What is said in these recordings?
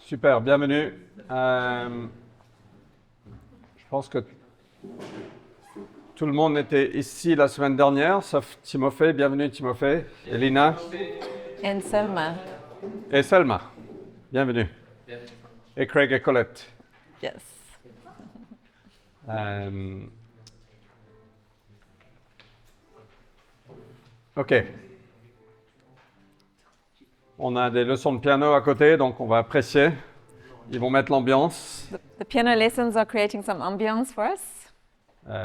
Super, bienvenue. Je pense que tout le monde était ici la semaine dernière, sauf Timothée. Bienvenue Timothée, Elina And Selma. et Selma. Bienvenue. Et Craig et Colette. Yes. Ok. On a des leçons de piano à côté, donc on va apprécier. Ils vont mettre l'ambiance. The piano lessons are creating some ambience for us.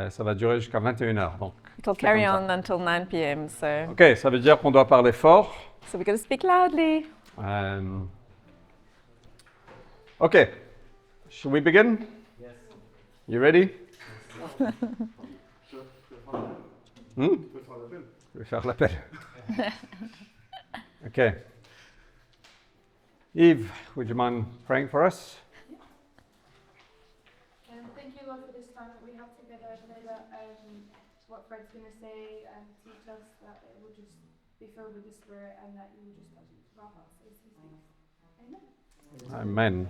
Ça va durer jusqu'à 21h. Donc. It will carry on until 9 p.m. So Ok, ça veut dire qu'on doit parler fort. we're going to speak loudly. Ok. Should we begin? Yes. You ready? Je vais faire l'appel. Ok. Yves, would you mind praying for us? Thank you, Lord, for this time that we have together. I pray that what Fred's going to say and teach us, that it will just be filled with the Spirit and that you will just touch each of our hearts as he speaks. Amen. Amen.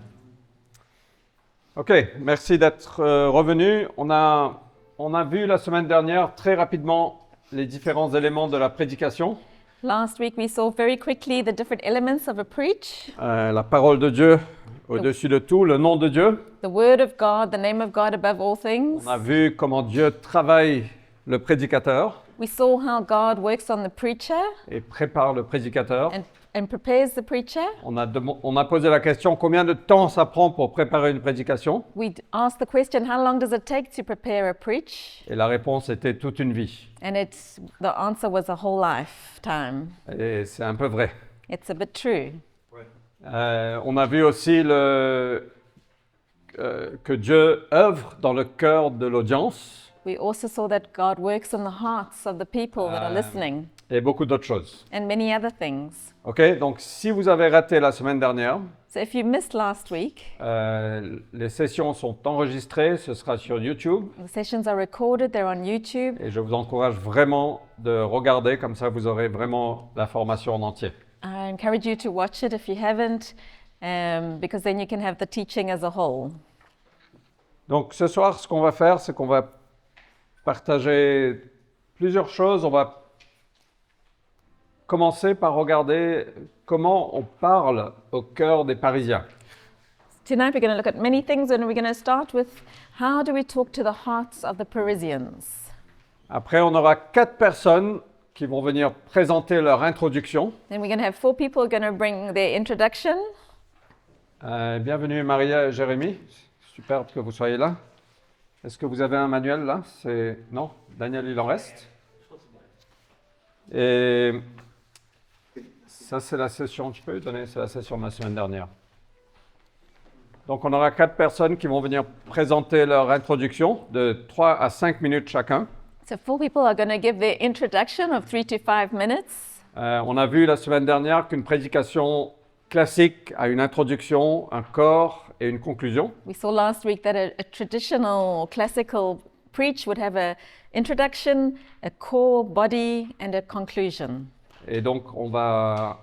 Ok, merci d'être revenu. On a vu la semaine dernière très rapidement les différents éléments de la prédication. Last week we saw very quickly the different elements of a preach. La parole de Dieu au-dessus de tout, le nom de Dieu. The word of God, the name of God above all things. On a vu comment Dieu travaille le prédicateur We saw how God works on the preacher et prépare le prédicateur. and prepares the preacher. On a posé la question combien de temps ça prend pour préparer une prédication We asked the question, how long does it take to prepare a preach? et la réponse était toute une vie. And the answer was a whole lifetime. Et c'est un peu vrai. It's a bit true. On a vu aussi que Dieu œuvre dans le cœur de l'audience We also saw that God works in the hearts of the people that are listening, et beaucoup d'autres choses. and many other things. Ok, donc si vous avez raté la semaine dernière, So if you missed last week, les sessions sont enregistrées, ce sera sur YouTube the sessions are recorded, they're on YouTube, et je vous encourage vraiment de regarder, comme ça vous aurez vraiment la formation en entier. I encourage you to watch it if you haven't, because then you can have the teaching as a whole. Donc ce soir, ce qu'on va faire, c'est qu'on va partager plusieurs choses. On va commencer par regarder comment on parle au cœur des Parisiens. Tonight we're going to look at many things, and we're going to start with how do we talk to the hearts of the Parisians. Après, on aura 4 personnes qui vont venir présenter leur introduction. Then we're going to have 4 people who are going to bring their introduction. Bienvenue Maria et Jérémy. Superbe que vous soyez là. Est-ce que vous avez un manuel là? Non? Daniel, il en reste? Et ça, c'est la session, tu peux lui donner, c'est la session de la semaine dernière. Donc, on aura 4 personnes qui vont venir présenter leur introduction de 3 à 5 minutes chacun. So 4 people are going to give their introduction of 3 to 5 minutes. On a vu la semaine dernière qu'une prédication classique a une introduction, un corps et une conclusion. We saw last week that a traditional or classical preach would have an introduction, a core, body, and a conclusion. Et donc, on va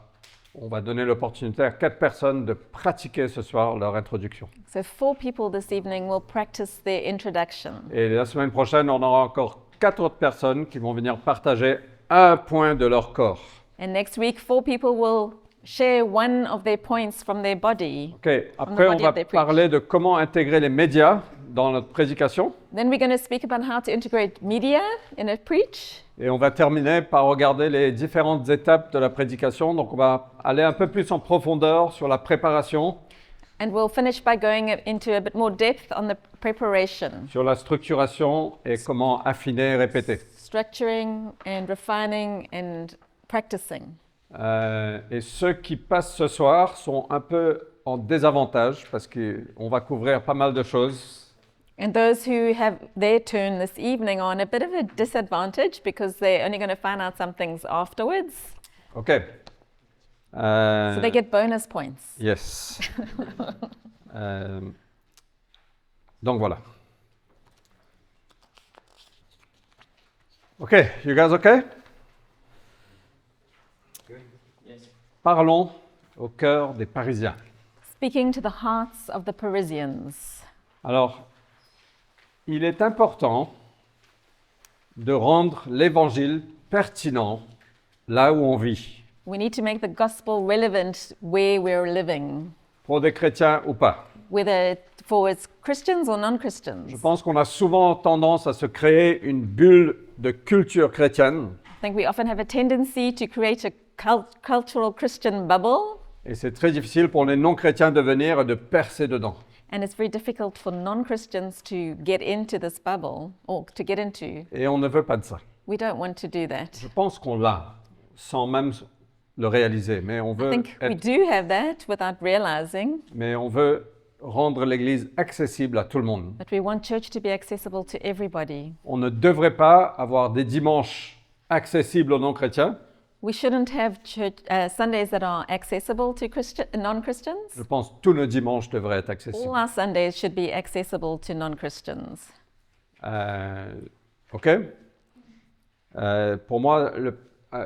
donner l'opportunité à 4 personnes de pratiquer ce soir leur introduction. So 4 people this evening will practice their introduction. Et la semaine prochaine, on aura encore 4 autres personnes qui vont venir partager un point de leur corps. And next week, 4 people will share one of their points from their body. Ok, après on body va of their preach. parler de comment intégrer les médias dans notre prédication. Then we're going to speak about how to integrate media in a preach. Et on va terminer par regarder les différentes étapes de la prédication. Donc on va aller un peu plus en profondeur sur la préparation, And we'll finish by going into a bit more depth on the preparation, sur la structuration et comment affiner et répéter. structuring and refining and practicing. Et ceux qui passent ce soir sont un peu en désavantage parce qu'on va couvrir pas mal de choses. And those who have their turn this evening are on a bit of a disadvantage because they're only going to find out some things afterwards. Ok. So they get bonus points. Yes. Donc voilà. Ok, you guys okay? Yes. Parlons au cœur des Parisiens. speaking to the hearts of the Parisians. Alors, il est important de rendre l'évangile pertinent là où on vit, We need to make the gospel relevant where we're living, pour des chrétiens ou pas. whether for it's Christians or Je non-Christians. pense qu'on a souvent tendance à se créer une bulle de culture chrétienne, I think we often have a tendency to create a cultural Christian bubble, et c'est très difficile pour les non-chrétiens de venir et de percer dedans. and it's very difficult for non-Christians to get into this bubble or to get into. Et on ne veut pas de ça. We don't want to do that. Je pense qu'on l'a, sans même le réaliser, mais on I veut, think we do have that without realizing, mais on veut rendre l'Église accessible à tout le monde. but we want church to be accessible to everybody. On ne devrait pas avoir des dimanches accessibles aux non-chrétiens. We shouldn't have Sundays that are accessible to non-Christians. Je pense que tous nos dimanches devraient être accessibles. All our Sundays should be accessible to non-Christians. OK? Pour moi,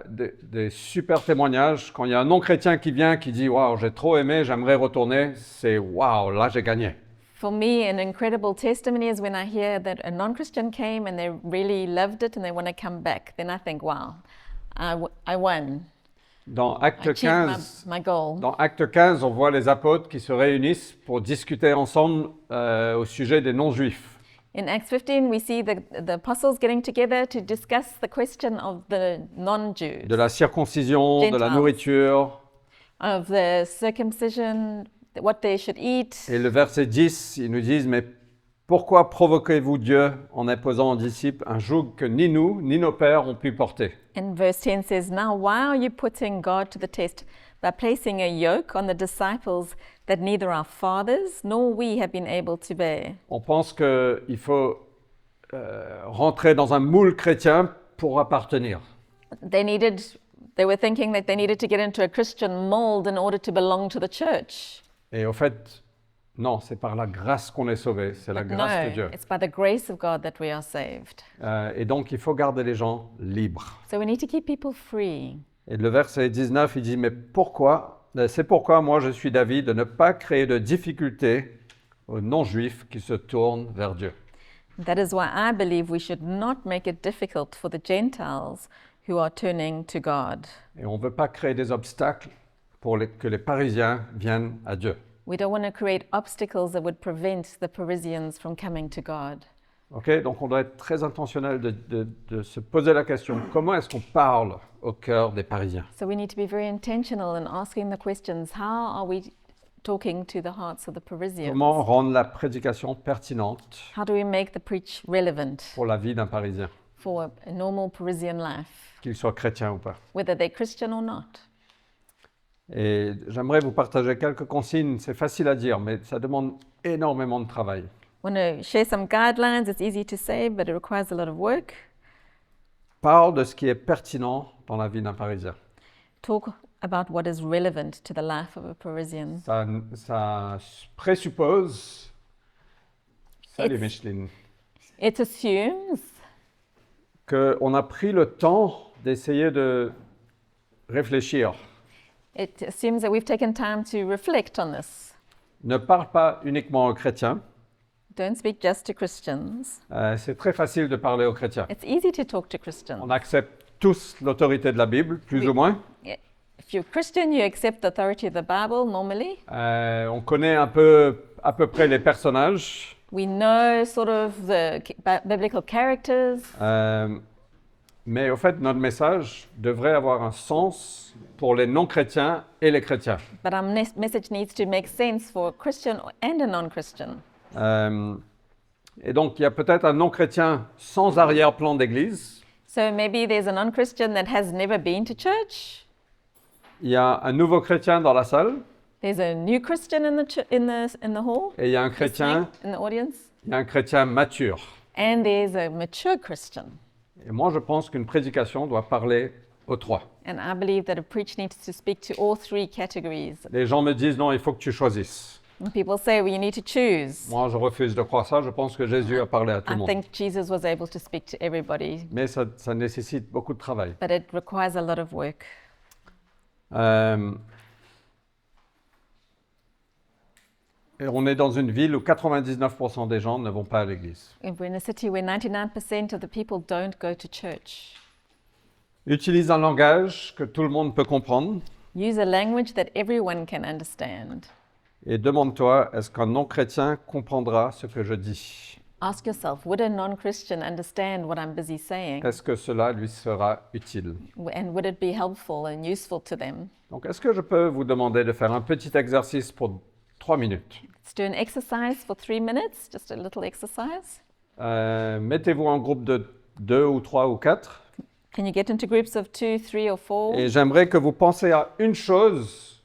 des super témoignages, quand il y a un non-chrétien qui vient, qui dit « Waouh, j'ai trop aimé, j'aimerais retourner », c'est « Waouh, là j'ai gagné ». For me, an incredible testimony is when I hear that a non-Christian came and they really loved it and they want to come back. Then I think, wow, I won. Dans I Acte achieved 15, my goal. dans Acte 15, on voit les apôtres qui se réunissent pour discuter ensemble au sujet des non-juifs. In Acts 15, we see the apostles getting together to discuss the question of the non-Jews, De la circoncision, de la Gentiles. nourriture. of the circumcision, what they should eat. Et le verset 10, ils nous disent « Mais pourquoi provoquez-vous Dieu en imposant aux disciples un joug que ni nous, ni nos pères ont pu porter ?» And verse 10 says, Now why are you putting God to the test by placing a yoke on the disciples that neither our fathers nor we have been able to bear? On pense qu'il faut rentrer dans un moule chrétien pour appartenir. They were thinking that they needed to get into a Christian mold in order to belong to the church. Et au fait, non, c'est par la grâce qu'on est sauvé, c'est la But grâce de no, Dieu. it's by the grace of God that we are saved. Et donc, il faut garder les gens libres. So we need to keep people free. Et le verset 19, il dit, mais pourquoi, c'est pourquoi moi je suis d'avis de ne pas créer de difficultés aux non-juifs qui se tournent vers Dieu. That is why I believe we should not make it difficult for the Gentiles who are turning to God. Et on ne veut pas créer des obstacles pour que les Parisiens viennent à Dieu. We don't want to create obstacles that would prevent the Parisians from coming to God. Okay? Donc on doit être très intentionnel de se poser la question, comment est-ce qu'on parle au cœur des Parisiens? So we need to be very intentional in asking the questions, how are we talking to the hearts of the Parisians? Comment rendre la prédication pertinente How do we make the preach relevant pour la vie d'un Parisien, for a normal Parisian life, qu'il soit chrétien ou pas? whether they're Christian or not? Et j'aimerais vous partager quelques consignes, c'est facile à dire, mais ça demande énormément de travail. I want to share some guidelines. It's easy to say, but it requires a lot of work. Parle de ce qui est pertinent dans la vie d'un Parisien. Talk about what is relevant to the life of a Parisian. Ça présuppose... Salut It's- Micheline. It assumes Qu'on a pris le temps d'essayer de réfléchir. that we've taken time to reflect on this. Ne parle pas uniquement aux chrétiens. Don't speak just to Christians. C'est très facile de parler aux chrétiens. It's easy to talk to Christians. On accepte tous l'autorité de la Bible, plus Oui. ou moins. If you're Christian, you accept the authority of the Bible normally. On connaît à peu près les personnages. We know sort of the biblical characters, Mais au fait, notre message devrait avoir un sens pour les non-chrétiens et les chrétiens. but our message needs to make sense for a Christian and a non-Christian. Et donc, il y a peut-être un non-chrétien sans arrière-plan d'église. So maybe there's a non-Christian that has never been to church. Il y a un nouveau chrétien dans la salle. There's a new Christian in the hall, Et il y a un chrétien, in the audience, il y a un chrétien mature. and there's a mature Christian. Et moi, je pense qu'une prédication doit parler aux trois. And I believe that a preach needs to speak to all three categories. Les gens me disent, non, il faut que tu choisisses. And people say, well, you need to choose. Moi, je refuse de croire ça. Je pense que Jésus a parlé à tout I le monde. think Jesus was able to speak to everybody, Mais ça nécessite beaucoup de travail. but it requires a lot of work. Et on est dans une ville où 99% des gens ne vont pas à l'église. If we're in a city where 99% of the people don't go to church. Utilise un langage que tout le monde peut comprendre Use a language that everyone can understand. et demande-toi, est-ce qu'un non-chrétien comprendra ce que je dis? Ask yourself, would a non-Christian understand what I'm busy saying? Est-ce que cela lui sera utile? And would it be helpful and useful to them? Donc, est-ce que je peux vous demander de faire un petit exercice pour 3 minutes? Let's do an exercise for 3 minutes, just a little exercise. Mettez-vous en groupe de 2 ou 3 ou 4 Can you get into groups of 2, 3, or 4? et j'aimerais que vous pensiez à une chose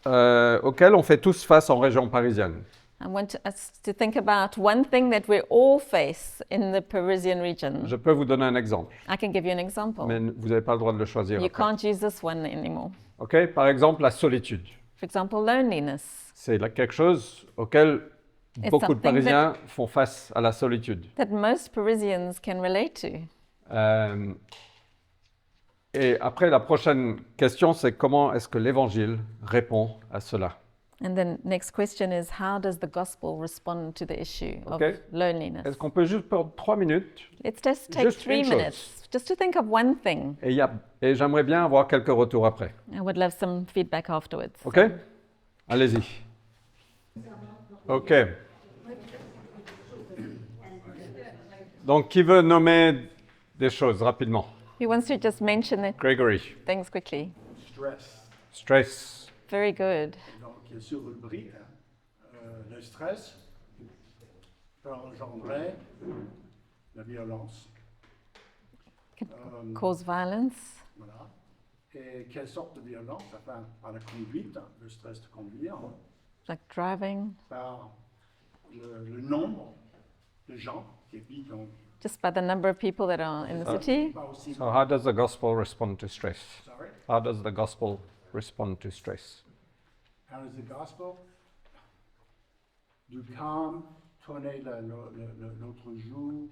auquel on fait tous face en région parisienne. I want us to think about one thing that we all face in the Parisian region. Je peux vous donner un exemple, I can give you an example. mais vous n'avez pas le droit de le choisir. You après. can't use this one anymore. Ok? Par exemple, la solitude. For example, loneliness. C'est quelque chose auquel It's beaucoup de something Parisiens font face à la solitude. That most Parisians can relate to. Et après, la prochaine question, c'est comment est-ce que l'Évangile répond à cela? And then next question is, how does the gospel respond to the issue of Okay. loneliness? Est-ce qu'on peut juste prendre 3 minutes? Let's just take Juste 3 une chose. minutes just to think of one thing. Et j'aimerais bien avoir quelques retours après. I would love some feedback afterwards. OK? Allez-y. OK. Donc, qui veut nommer des choses rapidement? Who wants to just mention the Gregory. things quickly? Stress. Stress. Very good. Donc, sur rubrique, le stress peut engendrer la violence. Cause violence. Voilà. Et quelle sorte de violence? Enfin, par la conduite, le stress de conduire, Like driving, par le nombre de gens qui habitent dans just by the number of people that are in the city. pas aussi. So how does the gospel respond to stress? Sorry? How does the gospel respond to stress? How is the gospel? Du calme, tourner l'autre joue.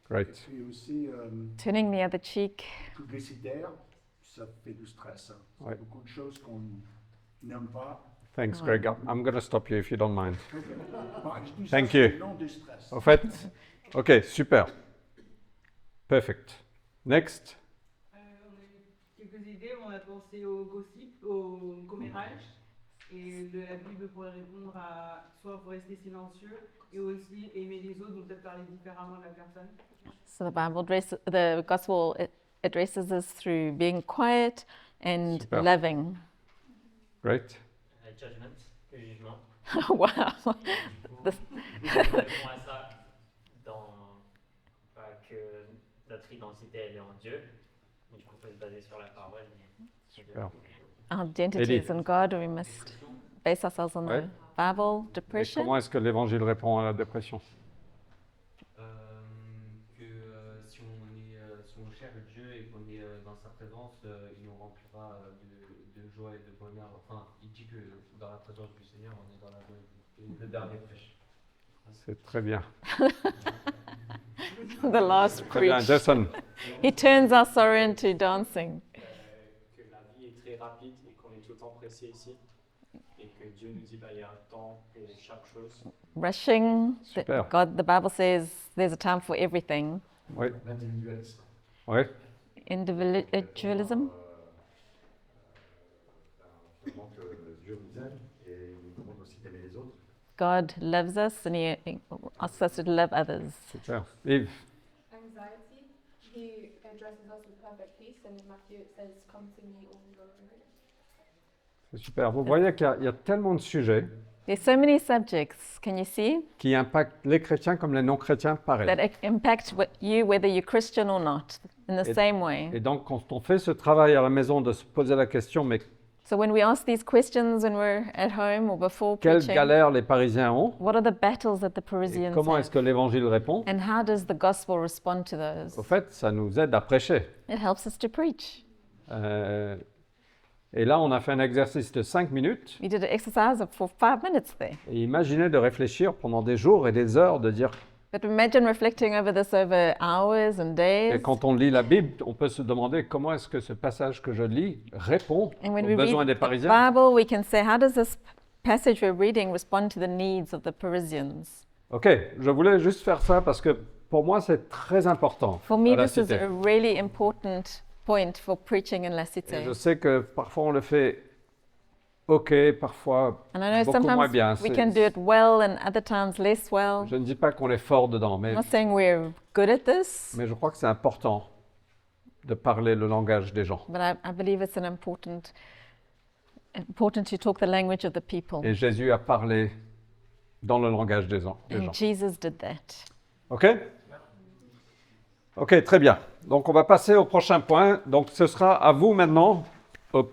Great. Et puis aussi, Turning the other cheek. publicitaire, ça fait du stress. Il y Ouais. a beaucoup de choses qu'on n'aime pas. Thanks, Greg. I'm going to stop you if you don't mind. Tout ça, Thank c'est you. le nom du stress. Au fait, OK, super. Perfect. Next. On a eu quelques idées, on a pensé au gossip, au commérage, et la Bible pourrait répondre à soit faut rester silencieux, et aussi aimer les autres, donc peut-être parler différemment de la personne. So the gospel addresses us through being quiet and Super. loving. Great. Judgment, le jugement. Wow. Du coup, on répond à ça dans que notre identité elle est en Dieu. Du coup, on peut se baser sur la parole. Super. Our identity Eddie. is in God, we must base ourselves on Ouais. the Bible. Et Depression. comment est-ce que l'Évangile répond à la dépression? Si on cherche Dieu et qu'on est dans sa présence, il nous remplira de joie et de bonheur. Enfin, il dit que dans la présence du Seigneur, on est dans la joie. Le dernier prêche. C'est très bien. The last Très bien. preach. Jason. He turns our sorrow into dancing. Que la vie est très rapide et qu'on est tout le temps pressé ici. Et que Dieu nous dit il y a un temps pour chaque chose. Rushing. Super. The Bible says there's a time for everything. Oui. L'individualisme. Oui. Individualism. Finalement que Dieu nous aime et il nous demande aussi d'aimer les autres. God loves us and he asks us to love others. Super. Yves. Anxiety, he addresses us with perfect peace, and in Matthew it says, "Come to me, all who are weary." C'est super. Vous voyez qu'il y a tellement de sujets There's so many subjects, can you see, qui impactent les chrétiens comme les non-chrétiens pareil. that impact you whether you're Christian or not, in the Et- same way. Et donc, quand on fait ce travail à la maison de se poser la question, mais So when we ask these questions when we're at home or before quelle preaching, galère les Parisiens ont, what are the battles that the et Parisians comment est-ce have? que l'Évangile répond, And how does the gospel respond to those? au fait, ça nous aide à prêcher. It helps us to preach. Et là, on a fait un exercice de 5 minutes. We did an exercise for 5 minutes there. Et imaginez de réfléchir pendant des jours et des heures, de dire But imagine reflecting over this over hours and days. Et quand on lit la Bible, on peut se demander comment est-ce que ce passage que je lis répond And when aux we besoins read des the Parisiens. Bible, we can say, how does this passage we're reading respond to the needs of the Parisians? Ok, je voulais juste faire ça parce que pour moi c'est très important For me, à la this is cité. a really important point for preaching in La Et Cité. je sais que parfois on le fait ok, parfois And I know beaucoup moins sometimes bien. we C'est- can do it well and other times less well. Je ne dis pas qu'on est fort dedans, I'm not saying we're good at this, mais je crois que c'est important de parler le langage des gens. but I believe it's important to talk the language of the people. Et Jésus a parlé dans le langage des gens. And Jesus did that. Ok? Ok, très bien. Donc on va passer au prochain point. Donc ce sera à vous maintenant, aux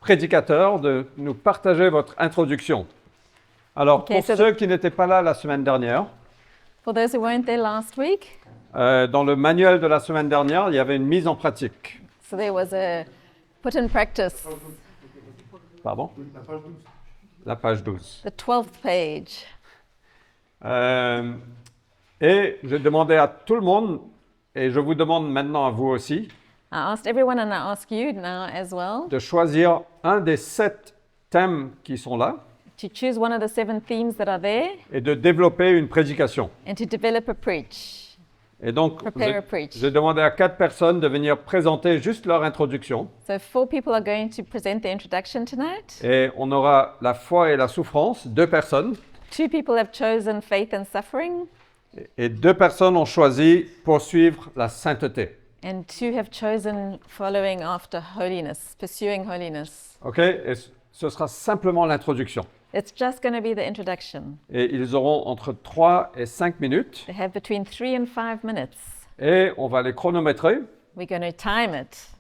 prédicateurs, de nous partager votre introduction. Alors Ok, pour so ceux qui n'étaient pas là la semaine dernière, For those who weren't there last week, dans le manuel de la semaine dernière, il y avait une mise en pratique. so there was a put in practice, Pardon? La page 12. the 12th page. Et j'ai demandé à tout le monde, et je vous demande maintenant à vous aussi, I asked everyone and I ask you now as well de choisir un des 7 thèmes qui sont là to choose one of the 7 themes that are there et de développer une prédication. and to develop a preach. Et donc, Prepare a preach. j'ai demandé à 4 personnes de venir présenter juste leur introduction. So 4 people are going to present the introduction tonight. Et on aura la foi et la souffrance, 2 personnes. 2 people have chosen faith and suffering, Et 2 personnes ont choisi poursuivre la sainteté. and 2 have chosen following after holiness, pursuing holiness. OK? Et ce sera simplement l'introduction. It's just going to be the introduction. Et ils auront entre 3 et 5 minutes. They have between 3 and 5 minutes. Et on va les chronométrer. We're going to time it.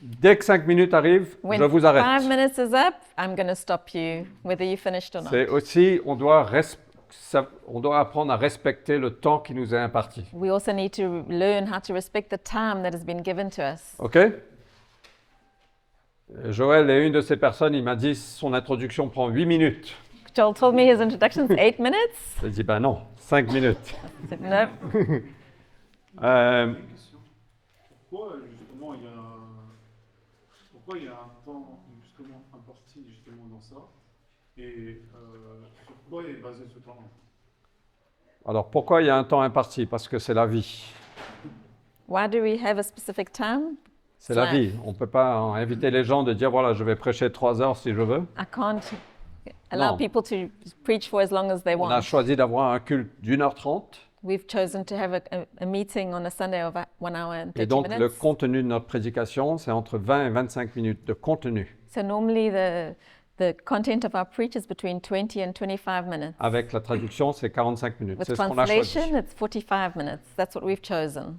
Dès que 5 minutes arrivent, When je vous 5 arrête. minutes is up, I'm going to stop you, whether you finished or not. C'est aussi, on doit apprendre à respecter le temps qui nous est imparti. We also need to learn how to respect the time that has been given to us. OK? Joël est une de ces personnes, il m'a dit son introduction prend 8 minutes. Joel told me his introduction's 8 minutes. J'ai dit, ben non, 5 minutes. I said, no. Euh, Pourquoi justement il y a un temps justement imparti justement dans ça et sur quoi est basé ce temps? alors pourquoi il y a un temps imparti? Parce que c'est la vie. Why do we have a specific time? C'est la Life. vie. On ne peut pas inviter les gens de dire, voilà, je vais prêcher 3 heures si je veux. I can't allow No. people to preach for as long as they On a want. choisi d'avoir un culte d'1h30. We've chosen to have a meeting on a Sunday of 1 hour and 30 Et donc, le minutes. contenu de notre prédication, c'est entre 20 et 25 minutes de contenu. So normally the content of our preach is between 20 and 25 minutes. Avec la traduction, c'est 45 minutes. With C'est ce qu'on a choisi. translation, it's 45 minutes. That's what we've chosen.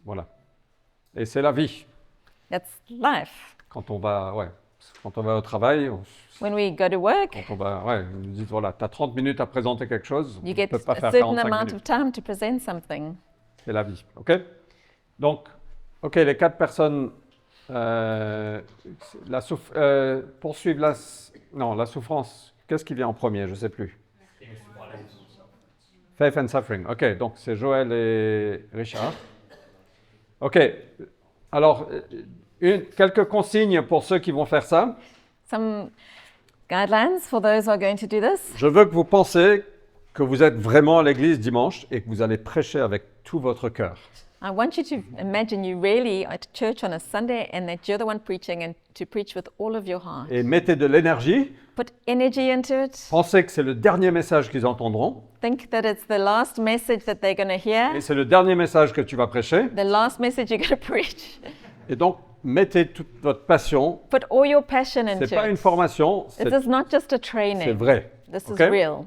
Voilà. Et c'est la vie. That's life. Quand on va au travail, When we go to work, quand on va, ils nous disent, voilà, tu as 30 minutes à présenter quelque chose, on you ne get peut pas a faire certain 45 amount minutes. of time to present something. C'est la vie. OK? Donc, OK, les 4 personnes poursuivent la souffrance. Qu'est-ce qui vient en premier? Je ne sais plus. Faith and Suffering. OK, donc c'est Joël et Richard. OK. Alors, quelques consignes pour ceux qui vont faire ça. Some guidelines for those who are going to do this. Je veux que vous pensiez que vous êtes vraiment à l'église dimanche et que vous allez prêcher avec tout votre cœur. I want you to imagine you really are at church on a Sunday and that you're the one preaching and to preach with all of your heart. Et mettez de l'énergie. Put energy into it. Pensez que c'est le dernier message qu'ils entendront. Think that it's the last message that they're going to hear, Et c'est le dernier message que tu vas prêcher. the last message you're going to preach. Et donc, mettez toute votre passion. Put all your passion into C'est pas une it. formation, This is not just a c'est training. vrai. This OK? is real.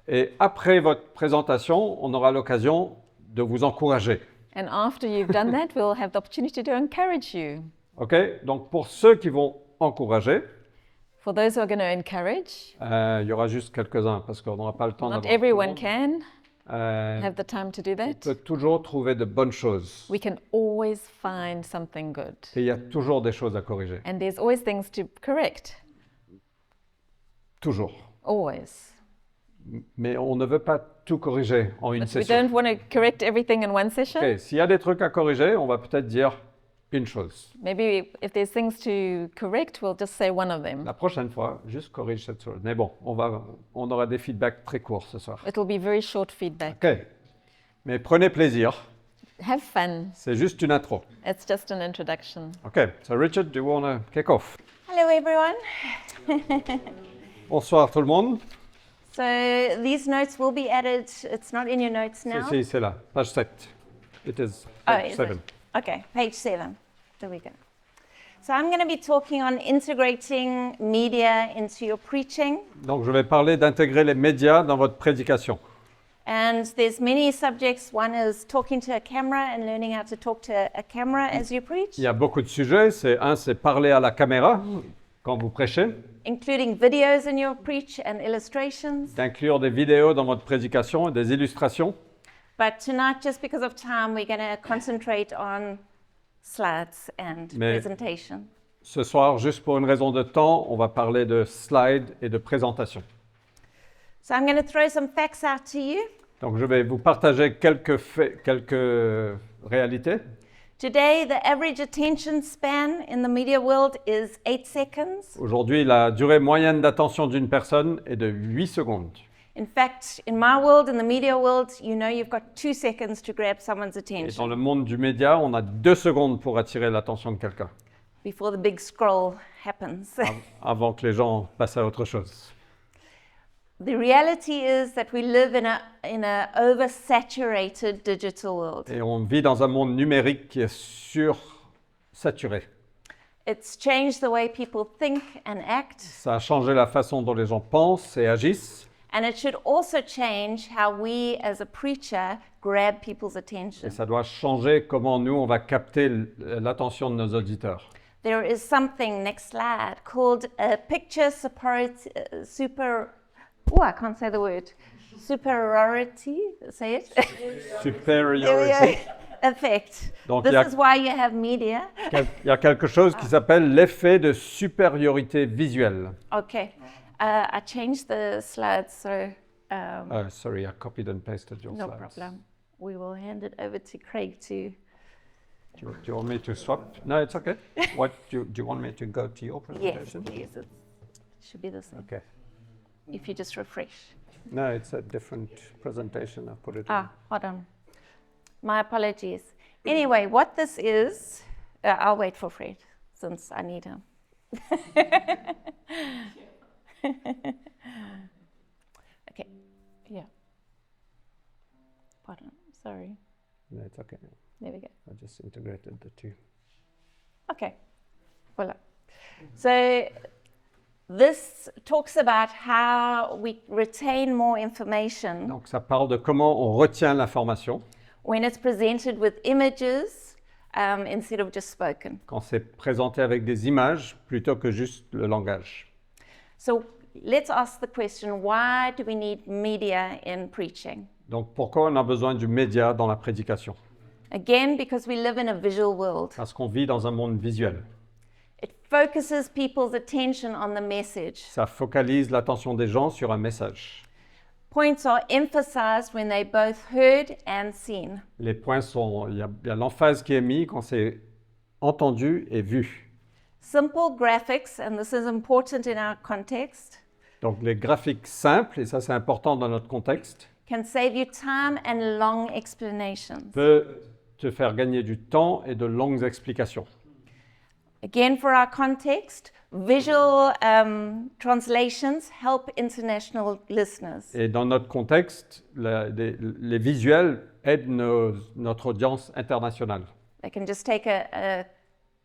Et après votre présentation, on aura l'occasion de vous encourager. And after you've done that, we'll have the opportunity to encourage you. OK? Donc, pour ceux qui vont encourager, For those who are going to encourage, il y aura juste quelques-uns parce qu'on n'aura pas le temps not d'avoir tout le everyone monde. can Euh, have the time to do on that. peut toujours trouver de bonnes choses. We can always find something good. Et il y a toujours des choses à corriger. And there's always things to correct. Toujours. Always. mais on ne veut pas tout corriger en une But we session. don't want to correct everything in one session. Ok, s'il y a des trucs à corriger, on va peut-être dire une chose. Maybe if there's things to correct, we'll just say one of them. La prochaine fois, juste corrige cette chose. Mais bon, on aura des feedbacks très courts ce soir. It'll be very short feedback. Ok, mais prenez plaisir. Have fun. C'est juste une intro. It's just an introduction. Ok, so Richard, do you want to kick off? Hello everyone. Bonsoir tout le monde. So these notes will be added. It's not in your notes now. Si, c'est là, page 7. It is Oh, page is 7. it? Okay, page 7. There we go. So I'm going to be talking on integrating media into your preaching. Donc je vais parler d'intégrer les médias dans votre prédication. And there's many subjects. One is talking to a camera and learning how to talk to a camera as you preach, Il y a beaucoup de sujets. C'est parler à la caméra quand vous prêchez, including videos in your preach and illustrations. d'inclure des vidéos dans votre prédication et des illustrations. But tonight, just because of time, we're going to concentrate on slides and Mais- presentation. Ce soir, juste pour une raison de temps, on va parler de slides et de présentation. So I'm going to throw some facts out to you. Donc je vais vous partager quelques faits, quelques réalités. Today, the average attention span in the media world is 8 seconds. Aujourd'hui, la durée moyenne d'attention d'une personne est de 8 secondes. In fact, in my world, in the media world, you know you've got 2 seconds to grab someone's Et dans attention le monde du média, on a 2 secondes pour attirer l'attention de quelqu'un, before the big scroll happens. avant que les gens passent à autre chose. The reality is that we live in a oversaturated digital world. Et on vit dans un monde numérique qui est sursaturé. It's changed the way people think and act, Ça a changé la façon dont les gens pensent et agissent. and it should also change how we as a preacher grab people's attention. Et ça doit changer comment nous, on va capter l'attention de nos auditeurs. There is something, next slide, called a picture I can't say the word. Superiority, say it. There we Superiority. go. Effect. Donc, This il y a- is why you have media. Il y a quelque chose qui s'appelle l'effet de supériorité visuelle. Okay. I changed the slides, so Sorry, I copied and pasted your no slides. problem. We will hand it over to Craig to. Do you want me to swap? No, it's okay. What do you want me to go to your Yes, presentation? please. It should be the same. Okay. If you just refresh. No, it's a different presentation. I put it. Hold on. My apologies. Anyway, what this is, I'll wait for Fred since I need him. Okay, yeah. Pardon, sorry. No, it's okay. There we go. I just integrated the two. Okay, voila. So this talks about how we retain more information Donc ça parle de comment on retient l'information when it's presented with images instead of just spoken. quand c'est présenté avec des images plutôt que juste le langage. So let's ask the question, why do we need media in preaching? Donc pourquoi on a besoin du média dans la prédication? Again, because we live in a visual world. Parce qu'on vit dans un monde visuel. It focuses people's attention on the message. Ça focalise l'attention des gens sur un message. Points are emphasized when they both heard and seen. Les points sont, il y a l'emphase qui est mise quand c'est entendu et vu. Simple graphics, and this is important in our context, Donc les graphiques simples, et ça c'est important dans notre contexte, can save you time and long explanations. peut te faire gagner du temps et de longues explications. Again, for our context, visual translations help international listeners. Et dans notre contexte, les visuels aident notre audience internationale. They can just take a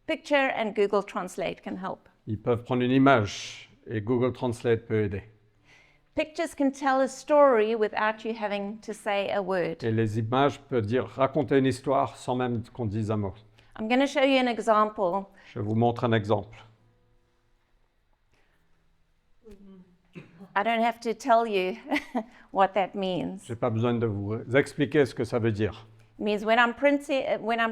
picture and Google Translate can help. Ils peuvent prendre une image et Google Translate peut aider. Pictures can tell a story without you having to say a word. Et les images peuvent raconter une histoire sans même qu'on dise un mot. I'm going to show you an example. Je vous montre un exemple. I don't have to tell you what that means. Je n'ai pas besoin de vous expliquer ce que ça veut dire. It means when I'm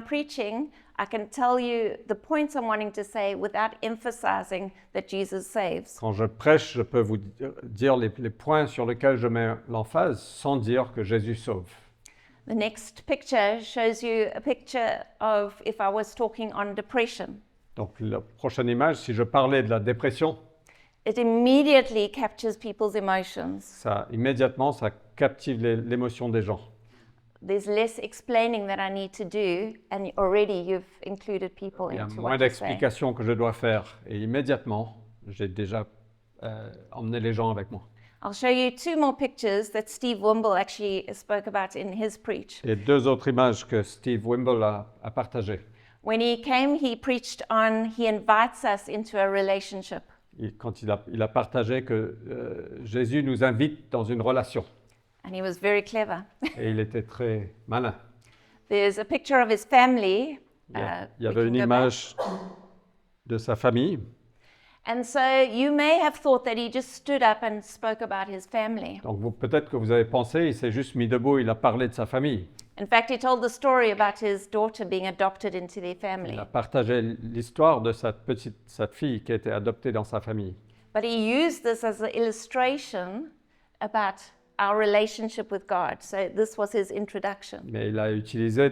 preaching, I can tell you the points I'm wanting to say without emphasizing that Jesus saves. Quand je prêche, je peux vous dire les points sur lesquels je mets l'emphase sans dire que Jésus sauve. The next picture shows you a picture of if I was talking on depression. Donc la prochaine image, si je parlais de la dépression, It immediately captures people's emotions. ça immédiatement, ça captive l'émotion des gens. There's less explaining that I need to do, and already you've included people Il y a into moins what you say. d'explications que je dois faire et immédiatement, j'ai déjà emmené les gens avec moi. I'll show you 2 more pictures that Steve Wimble actually spoke about in his preach. Et 2 autres images que Steve Wimble a partagées. When he came, he preached on he invites us into a relationship. Quand il a partagé que Jésus nous invite dans une relation. And he was very clever. Et il était très malin. There's a picture of his family. Il y we avait can une go back. image de sa famille. And so you may have thought that he just stood up and spoke about his family. Donc peut-être que vous avez pensé, il s'est juste mis debout, il a parlé de sa famille. In fact, he told the story about his daughter being adopted into their family. Il a partagé l'histoire de cette fille qui a été adoptée dans sa famille. But he used this as an illustration about our relationship with God. So this was his introduction. Mais il a utilisé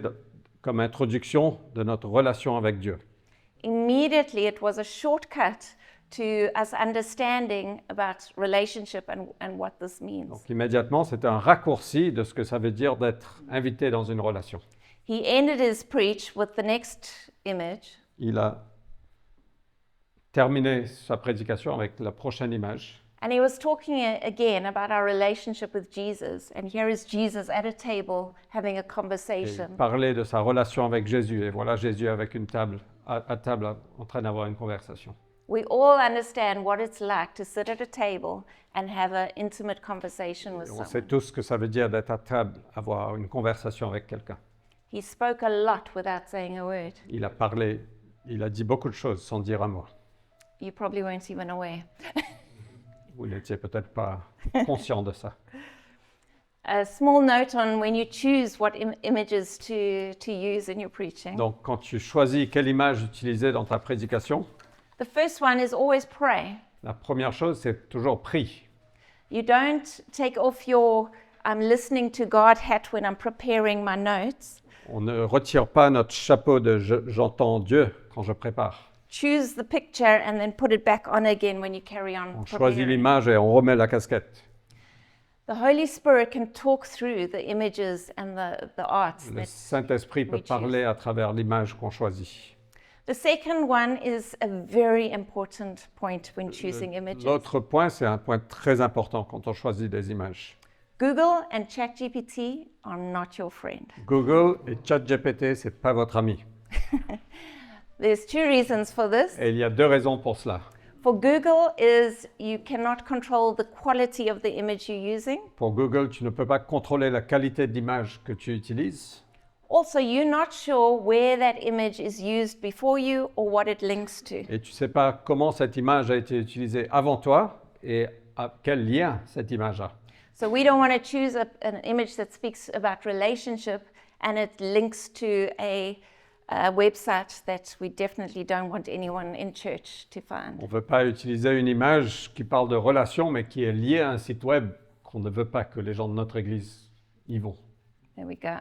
comme introduction de notre relation avec Dieu. Immediately, it was a shortcut to us understanding about relationship and what this means. Donc immédiatement, c'était un raccourci de ce que ça veut dire d'être invité dans une relation. He ended his preach with the next image. Il a terminé sa prédication avec la prochaine image. And he was talking again about our relationship with Jesus. And here is Jesus at a table having a Et conversation. il parlait de sa relation avec Jésus. Et voilà Jésus avec une table, à table en train d'avoir une conversation. We all understand what it's like to sit at a table and have an intimate conversation with Et on sait someone. tous ce que ça veut dire d'être à table, avoir une conversation avec quelqu'un. He spoke a lot without saying a word. Il a parlé, il a dit beaucoup de choses sans dire un mot. You probably weren't even aware. Vous n'étiez peut-être pas conscient de ça. A small note on when you choose what images to use in your preaching. Donc quand tu choisis quelle image utiliser dans ta prédication, The first one is always pray. la première chose, c'est toujours prie. You don't take off your I'm listening to God hat when I'm preparing my notes. On ne retire pas notre chapeau de j'entends Dieu quand je prépare. Choose the picture and then put it back on again when you carry on On choisit preparing. l'image et on remet la casquette. The Holy Spirit can talk through the images and the arts. Le that Saint-Esprit peut we choose. parler à travers l'image qu'on choisit. The second one is a very important point when choosing images. L'autre point, c'est un point très important quand on choisit des images. Google and ChatGPT are not your friend. Google et ChatGPT, c'est pas votre ami. There's 2 reasons for this. Et il y a 2 raisons pour cela. For Google is you cannot control the quality of the image you're using. Pour Google, tu ne peux pas contrôler la qualité de l'image que tu utilises. Also, you're not sure where that image is used before you or what it links to. Et tu ne sais pas comment cette image a été utilisée avant toi et à quel lien cette image a. So we don't want to choose an image that speaks about relationship and it links to a website that we definitely don't want anyone in church to find. On ne veut pas utiliser une image qui parle de relation, mais qui est liée à un site web qu'on ne veut pas que les gens de notre Église y vont. There we go.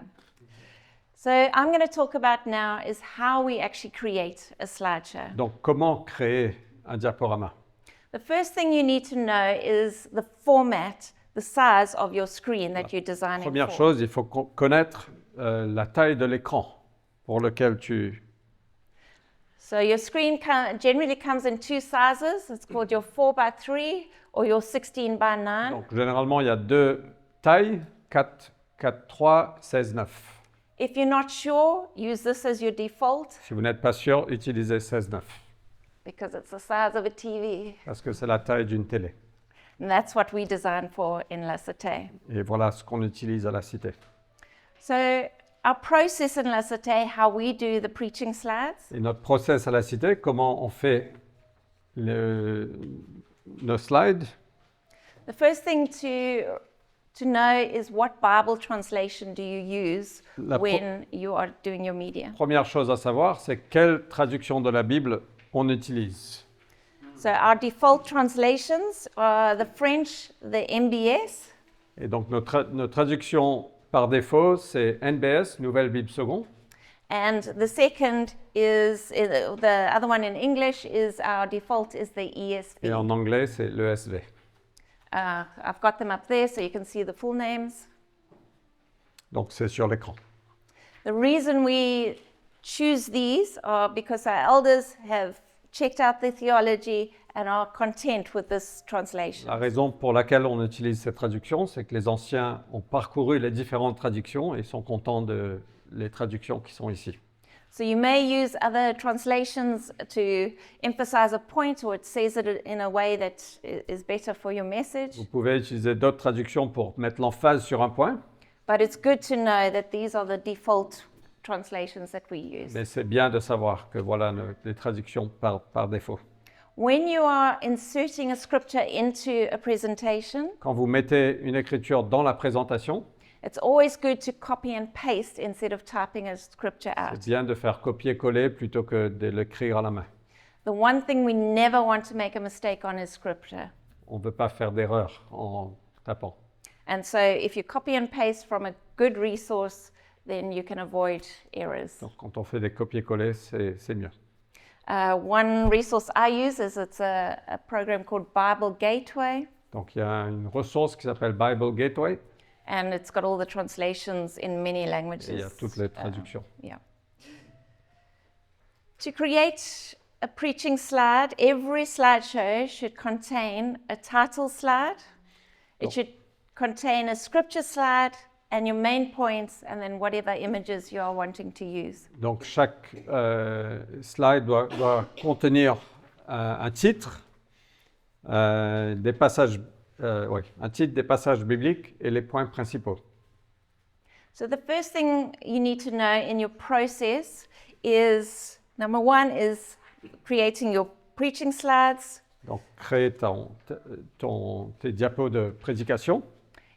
So I'm going to talk about now is how we actually create a slideshow. Donc, comment créer un diaporama? The first thing you need to know is the format, the size of your screen that you're designing Première for. chose, il faut connaître la taille de l'écran pour lequel tu... So your screen generally comes in 2 sizes. It's called your 4x3 or your 16x9. Donc, généralement, il y a 2 tailles, 4, 3, 16, 9. If you're not sure, use this as your default Si vous n'êtes pas sûr, utilisez 16, 9, because it's the size of a TV. parce que c'est la taille d'une télé. And that's what we design for in La Cité. Et voilà ce qu'on utilise à la Cité. So our process in La Cité, how we do the preaching slides, Et notre process à la Cité, comment on fait nos slides? the first thing to to know is what Bible translation do you use La pro- when you are doing your media. Première chose à savoir, c'est quelle traduction de la Bible on utilise. So our default translations are the French, the MBS, Et donc notre traduction par défaut, c'est NBS, Nouvelle Bible Seconde. and the second is the other one in English is our default is the ESV. Et en anglais, c'est l'ESV. I've got them up there so you can see the full names. Donc c'est sur l'écran. The reason we choose these are because our elders have checked out the theology and are content with this translation. La raison pour laquelle on utilise cette traduction, c'est que les anciens ont parcouru les différentes traductions et sont contents de les traductions qui sont ici. So you may use other translations to emphasize a point or it says it in a way that is better for your message. Vous pouvez utiliser d'autres traductions pour mettre l'emphase sur un point, But it's good to know that these are the default translations that we use. mais c'est bien de savoir que voilà les traductions par défaut. When you are inserting a scripture into a presentation, Quand vous mettez une écriture dans la présentation, it's always good to copy and paste instead of typing a scripture c'est out. bien de faire copier-coller plutôt que de l'écrire à la main. The one thing we never want to make a mistake on is scripture. On ne veut pas faire d'erreur en tapant. And so if you copy and paste from a good resource, then you can avoid errors. Donc quand on fait des copier-coller, c'est mieux. One resource I use is it's a program called Bible Gateway, Donc il y a une ressource qui s'appelle Bible Gateway and it's got all the translations in many languages. et il y a toutes les traductions. Yeah. To create a preaching slide, every slideshow should contain a title slide. It should contain a scripture slide and your main points and then whatever images you are wanting to use. Donc chaque slide doit contenir un titre, des passages, un titre, des passages bibliques et les points principaux. So the first thing you need to know in your process is, number one is creating your preaching slides. Donc créer tes diapos de prédication.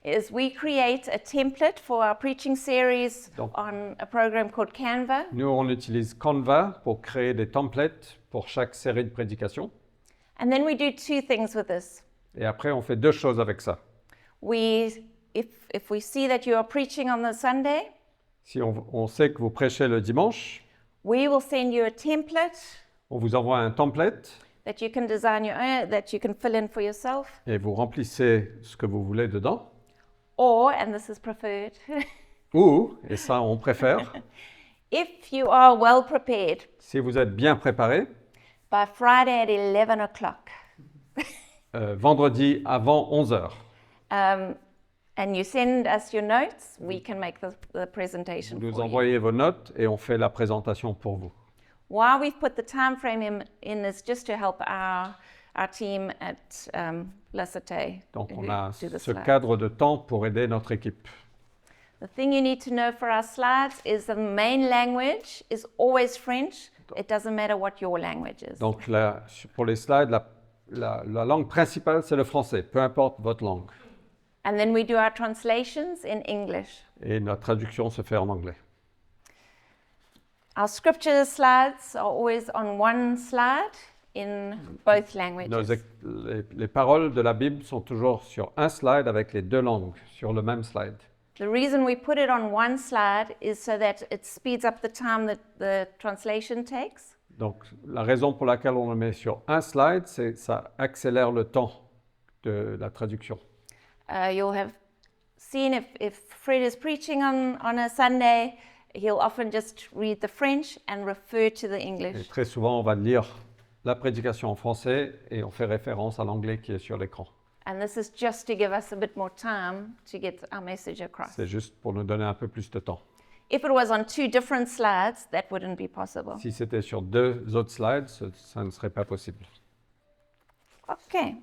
Is we create a template for our preaching series Donc, on a program called Canva. nous, on utilise Canva pour créer des templates pour chaque série de prédications. And then we do two things with this. Et après, on fait deux choses avec ça. If we see that you are preaching on the Sunday, Si on sait que vous prêchez le dimanche, we will send you a template on vous envoie un template that you can design your own, that you can fill in for yourself. et vous remplissez ce que vous voulez dedans. Or, and this is preferred, Ou, et ça on préfère, if you are well prepared si vous êtes bien préparé, by Friday at 11 o'clock, vendredi avant 11h, and you send us your notes, we can make the presentation vous nous for you. envoyez vos notes et on fait la présentation pour vous. Why we've put the time frame in is just to help our team at La Cité Donc who on a do the ce slides. cadre de temps pour aider notre équipe. The thing you need to know for our slides is the main language is always French. It doesn't matter what your language is. Donc pour les slides, la langue principale c'est le français, peu importe votre langue. And then we do our translations in English. Et notre traduction se fait en anglais. Our scripture slides are always on one slide in both languages. Les paroles de la Bible sont toujours sur un slide avec les deux langues, sur le même slide. The reason we put it on one slide is so that it speeds up the time that the translation takes. Donc la raison pour laquelle on le met sur un slide, c'est que ça accélère le temps de la traduction. You'll have seen if Fred is preaching on a Sunday, he'll often just read the French and refer to the Et English. très souvent, on va lire la prédication en français et on fait référence à l'anglais qui est sur l'écran. And this is just to give us a bit more time to get our message across. C'est juste pour nous donner un peu plus de temps. If it was on two different slides, that wouldn't be possible. Si c'était sur deux autres slides, ça ne serait pas possible. Okay,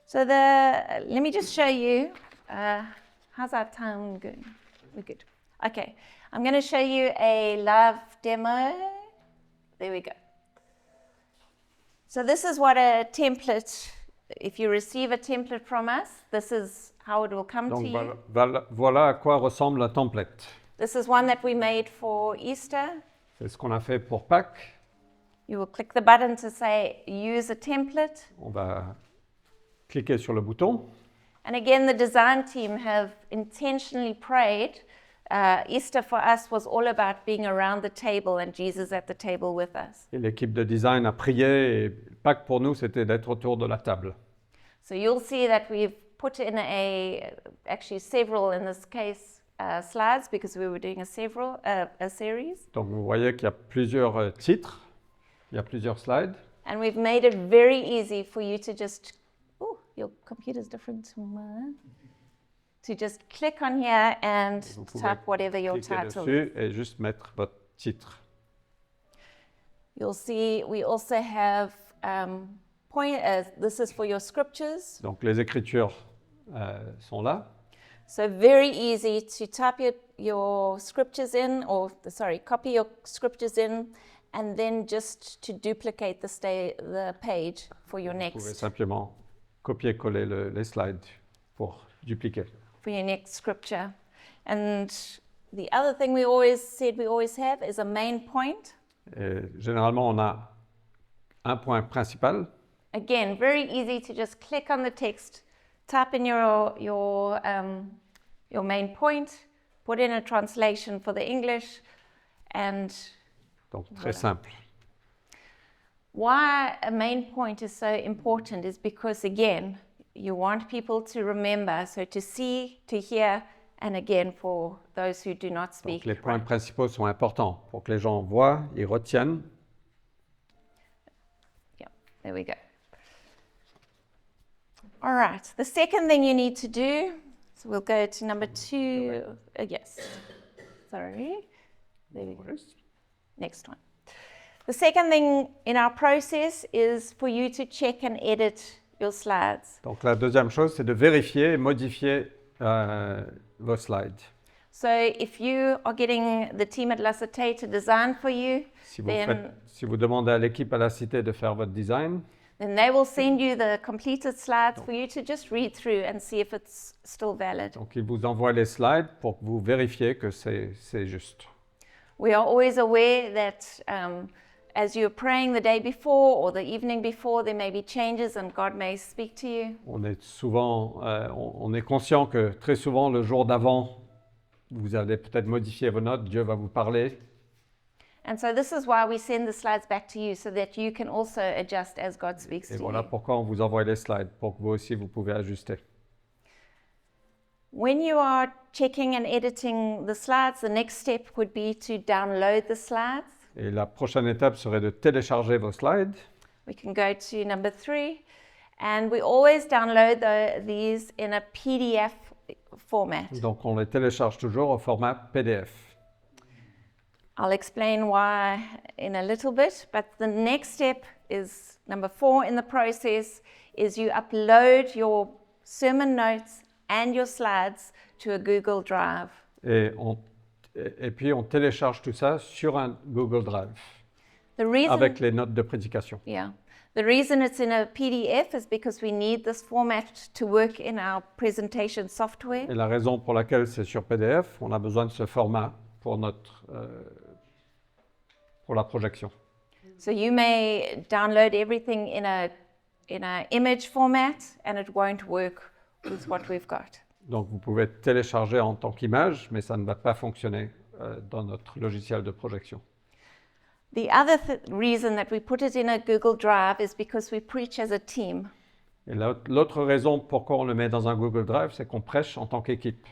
so let me just show you, how's our time going? We're good. Okay, I'm going to show you a live demo. There we go. So this is what a template if you receive a template from us, this is how it will come Donc to you. voilà à quoi ressemble un template. This is one that we made for Easter. C'est ce qu'on a fait pour Pâques. You will click the button to say use a template. On va cliquer sur le bouton. And again, the design team have intentionally prayed. Easter for us was all about being around the table and Jesus at the table with us. Et l'équipe de design a prié et Pâques pour nous, c'était d'être autour de la table. So you'll see that we've put in actually several in this case slides because we were doing a series. Donc vous voyez qu'il y a plusieurs titres, il y a plusieurs slides. And we've made it very easy for you to just, oh, your computer's different to mine. To just click on here and Vous pouvez type whatever your cliquer title is. dessus et juste mettre votre titre. You'll see we also have this is for your scriptures. Donc les écritures sont là. So very easy to type your scriptures in, copy your scriptures in, and then just to duplicate the page for your Vous pouvez next simplement copier-coller les slides pour dupliquer. scripture. And the other thing we always have is a main point. Et généralement, on a un point principal. Again, very easy to just click on the text, type in your main point, put in a translation for the English, and Donc très simple. why a main point is so important is because, again, you want people to remember, so to see, to hear, and again, for those who do not Donc speak. les points principaux sont importants pour que les gens voient, ils retiennent. Yeah, there we go. All right, the second thing you need to do, so we'll go to number 2. Yes, sorry. There we go. Next one. The second thing in our process is for you to check and edit your slides. Donc la deuxième chose, c'est de vérifier et modifier vos slides. So if you are getting the team at La Cité to design for you, Si vous demandez à l'équipe à la Cité de faire votre design, then they will send you the completed slides for you to just read through and see if it's still valid. donc ils vous envoient les slides pour que vous vérifiez que c'est juste. We are always aware that as you're praying the day before or the evening before, there may be changes and God may speak to you. On est conscient que très souvent, le jour d'avant, vous allez peut-être modifier vos notes, Dieu va vous parler. And so this is why we send the slides back to you so that you can also adjust as God speaks Et to voilà you. pourquoi on vous envoie les slides, pour que vous aussi, vous pouvez ajuster. When you are checking and editing the slides, the next step would be to download the slides. Et la prochaine étape serait de télécharger vos slides. We can go to number 3. And we always download these in a PDF format. Donc on les télécharge toujours au format PDF. I'll explain why in a little bit, but the next step is number 4 in the process is you upload your sermon notes and your slides to a Google Drive. Et puis on télécharge tout ça sur un Google Drive The reason, avec les notes de prédication. yeah, the reason it's in a PDF is because we need this format to work in our presentation software. Et la raison pour laquelle c'est sur PDF, on a besoin de ce format pour pour la projection. So you may download everything in a image format and it won't work with what we've got. Donc vous pouvez télécharger en tant qu'image, mais ça ne va pas fonctionner dans notre logiciel de projection. The other reason that we put it in a Google Drive is because we preach as a team. Et l'autre raison pourquoi on le met dans un Google Drive, c'est qu'on prêche en tant qu'équipe.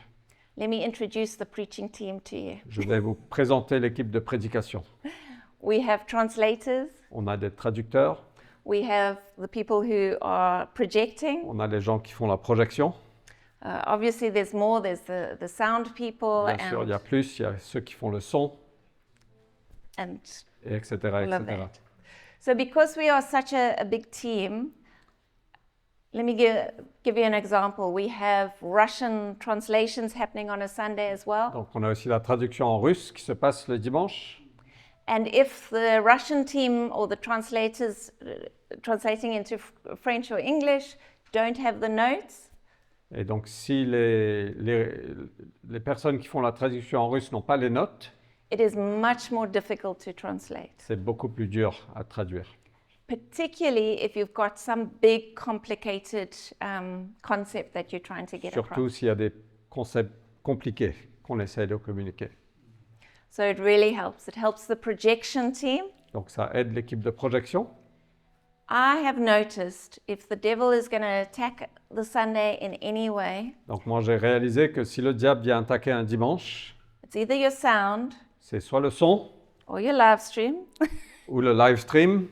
Let me introduce the preaching team to you. Je vais vous présenter l'équipe de prédication. We have translators. On a des traducteurs, We have the people who are projecting. on a les gens qui font la projection. Obviously, there's more. There's the sound people Bien sûr, il y a plus, il y a ceux qui font le son, and et etc. all of etc. that. So because we are such a big team, let me give you an example. We have Russian translations happening on a Sunday as well. Donc on a aussi la traduction en russe qui se passe le dimanche. And if the Russian team or the translators translating into French or English don't have the notes, Et donc, si les personnes qui font la traduction en russe n'ont pas les notes, it is much more difficult to translate, c'est beaucoup plus dur à traduire. particularly if you've got some big, complicated concept that you're trying to get Surtout across. s'il y a des concepts compliqués qu'on essaie de communiquer. So it really helps. It helps the projection team. Donc, ça aide l'équipe de projection. I have noticed if the devil is going to attack the Sunday in any way, Donc, moi, j'ai réalisé que si le diable vient attaquer un dimanche, it's either your sound c'est soit le son or your live stream ou le live stream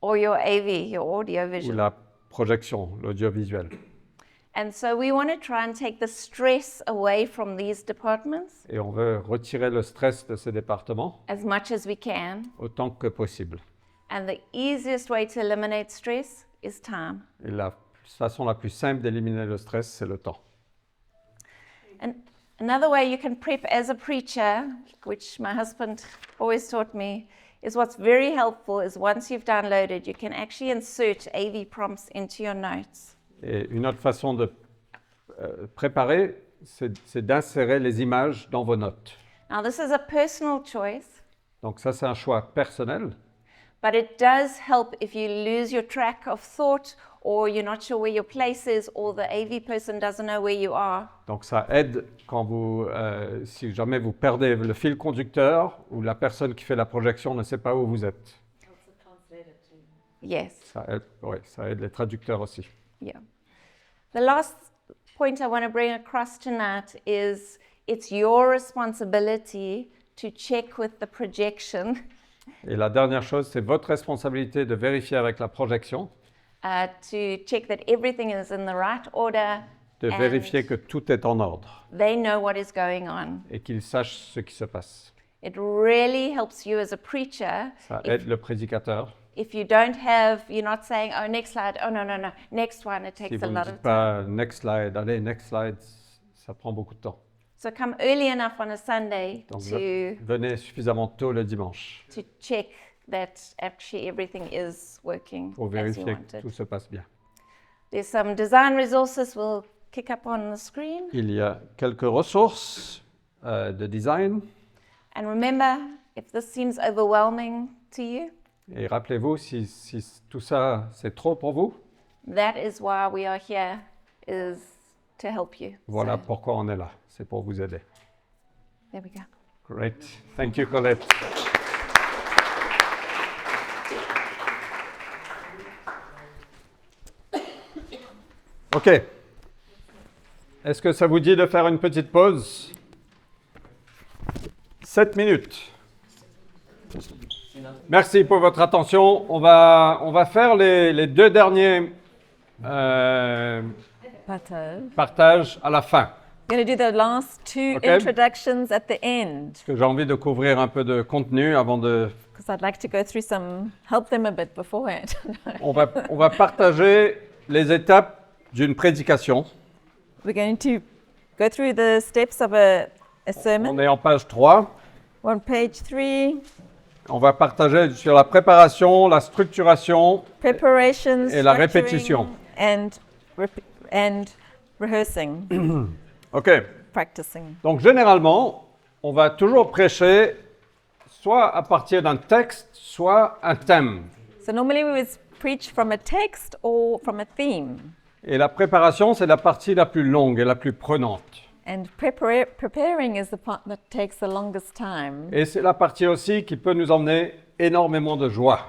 or your AV, your audio ou visual. la projection, l'audiovisuel. And so we want to try and take the stress away from these departments Et on veut retirer le stress de ces départements as much as we can. autant que possible. And the easiest way to eliminate stress is time. Et la façon la plus simple d'éliminer le stress, c'est le temps. And another way you can prep as a preacher, which my husband always taught me, is what's very helpful is once you've downloaded, you can actually insert AV prompts into your notes. Et une autre façon de préparer, c'est d'insérer les images dans vos notes. Now, this is a personal choice, Donc ça, c'est un choix personnel, but it does help if you lose your track of thought or you're not sure where your place is or the AV person doesn't know where you are. donc ça aide quand si jamais vous perdez le fil conducteur ou la personne qui fait la projection ne sait pas où vous êtes. Yes. Ça aide les traducteurs aussi. Yeah. The last point I want to bring across tonight is it's your responsibility to check with the projection Et la dernière chose, c'est votre responsabilité de vérifier avec la projection, to check that everything is in the right order de and vérifier que tout est en ordre they know what is going on. et qu'ils sachent ce qui se passe. It really helps you as a preacher Ça aide le prédicateur. if you don't have, you're not saying, oh, next slide, oh, no, next one, it Si takes vous a ne lot dites of time. pas next slide, allez, next slide, ça prend beaucoup de temps. So come early enough on a Sunday Donc to venez suffisamment tôt le dimanche check that actually everything is working pour as you vérifier que wanted. tout se passe bien. There's some design resources we'll kick up on the screen. Il y a quelques ressources de design. And remember, if this seems overwhelming to you, Et rappelez-vous, si tout ça, c'est trop pour vous, that is why we are here, is to help you. voilà So, pourquoi on est là. C'est pour vous aider. there we go. Great. Thank you, Colette. OK. Est-ce que ça vous dit de faire une petite pause? 7 minutes. Merci pour votre attention. On va faire les deux derniers partages à la fin. We're going to do the last two Okay. introductions at the end Parce que j'ai envie de couvrir un peu de contenu avant de... because I'd like to go through help them a bit beforehand. On va partager les étapes d'une prédication. We're going to go through the steps of a sermon. On est en page 3. We're on page 3, On va partager sur la préparation, la structuration preparations, et la structuring, répétition. and rehearsing, OK. practicing. Donc généralement, on va toujours prêcher soit à partir d'un texte, soit un thème. So normally we would preach from a text or from a theme. Et la préparation, c'est la partie la plus longue et la plus prenante. And preparing is the part that takes the longest time, Et c'est la partie aussi qui peut nous emmener énormément de joie.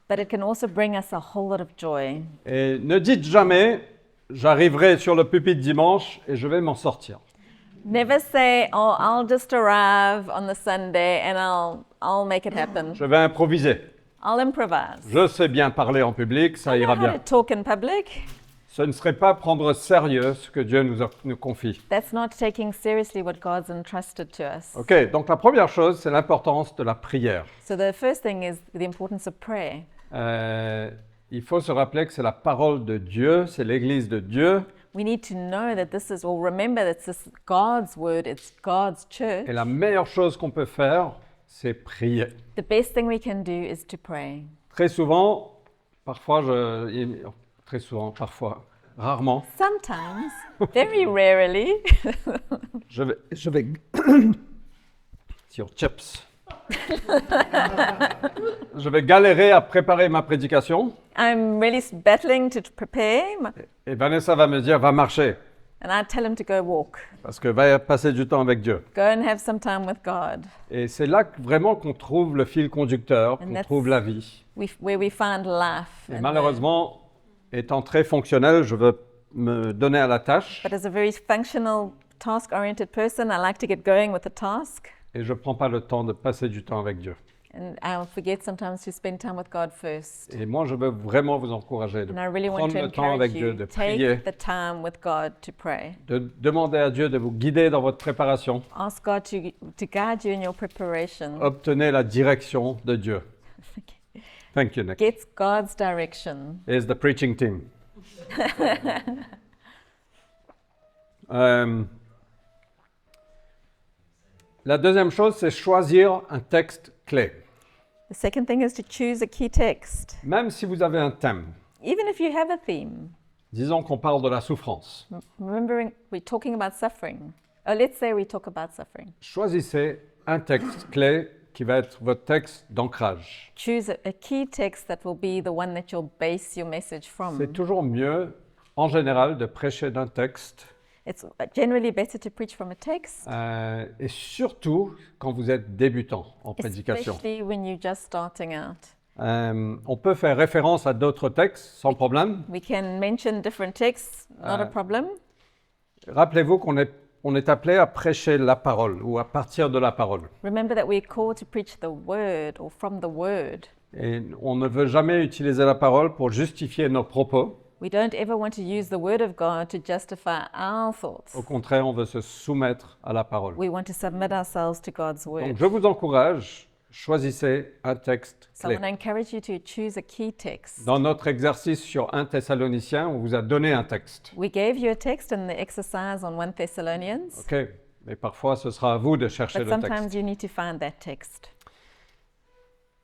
but it can also bring us a whole lot of joy. Et ne dites jamais, j'arriverai sur le pupitre dimanche et je vais m'en sortir. Never say, "Oh, I'll just arrive on the Sunday and I'll make it happen. Je vais improviser. I'll improvise. Je sais bien parler en public, ça I know ira how to bien. talk in public." Ce ne serait pas prendre sérieux ce que Dieu nous confie. That's not taking seriously what God's entrusted to us. OK, donc la première chose, c'est l'importance de la prière. So the first thing is the importance of prayer. Il faut se rappeler que c'est la parole de Dieu, c'est l'Église de Dieu. We need to know that this is, or remember that this is God's word, it's God's church. Et la meilleure chose qu'on peut faire, c'est prier. The best thing we can do is to pray. Très souvent, parfois, rarement, Sometimes, very rarely, je vais sur chips. Je vais galérer à préparer ma prédication I'm really battling to prepare, et Vanessa va me dire va marcher and I tell him to go walk, parce que va passer du temps avec Dieu. go and have some time with God. Et c'est là vraiment qu'on trouve le fil conducteur, And qu'on that's- trouve la vie. Where we find life. Et and malheureusement, étant très fonctionnel, je veux me donner à la tâche but as a very functional, task-oriented person, I like to get going with the task, et je ne prends pas le temps de passer du temps avec Dieu. and I'll forget sometimes to spend time with God first. Et moi, je veux vraiment vous encourager de And I really want prendre to le temps avec encourage Dieu, you, de take prier, the time with God to pray. de demander à Dieu de vous guider dans votre préparation. Ask God to guide you in your preparation. Obtenez la direction de Dieu. Thank you, Nick. Get God's direction. Here's the preaching team. Euh, la deuxième chose, c'est choisir un texte clé. The second thing is to choose a key text. Même si vous avez un thème, Even if you have a theme, disons qu'on parle de la souffrance, remembering we're talking about suffering. Oh, let's say we talk about suffering. choisissez un texte clé qui va être votre texte d'ancrage. Choose a key text that will be the one that you'll base your message from. C'est toujours mieux, en général, de prêcher d'un texte, It's generally better to preach from a text, et surtout quand vous êtes débutant en prédication. especially when you're just starting out. On peut faire référence à d'autres textes sans problème. We can mention different texts, not a problem. Rappelez-vous qu'on est appelé à prêcher la parole ou à partir de la parole. Remember that we're called to preach the word or from the word. Et on ne veut jamais utiliser la parole pour justifier nos propos. We don't ever want to use the word of God to justify our thoughts. Au contraire, on veut se soumettre à la parole. We want to submit ourselves to God's Donc, word. je vous encourage, choisissez un texte So I clé. want to encourage you to choose a key text. Dans notre exercice sur 1 Thessaloniciens, on vous a donné un texte. We gave you a text in the exercise on 1 Thessalonians, OK? Mais parfois, ce sera à vous de chercher but le texte. sometimes you need to find that text.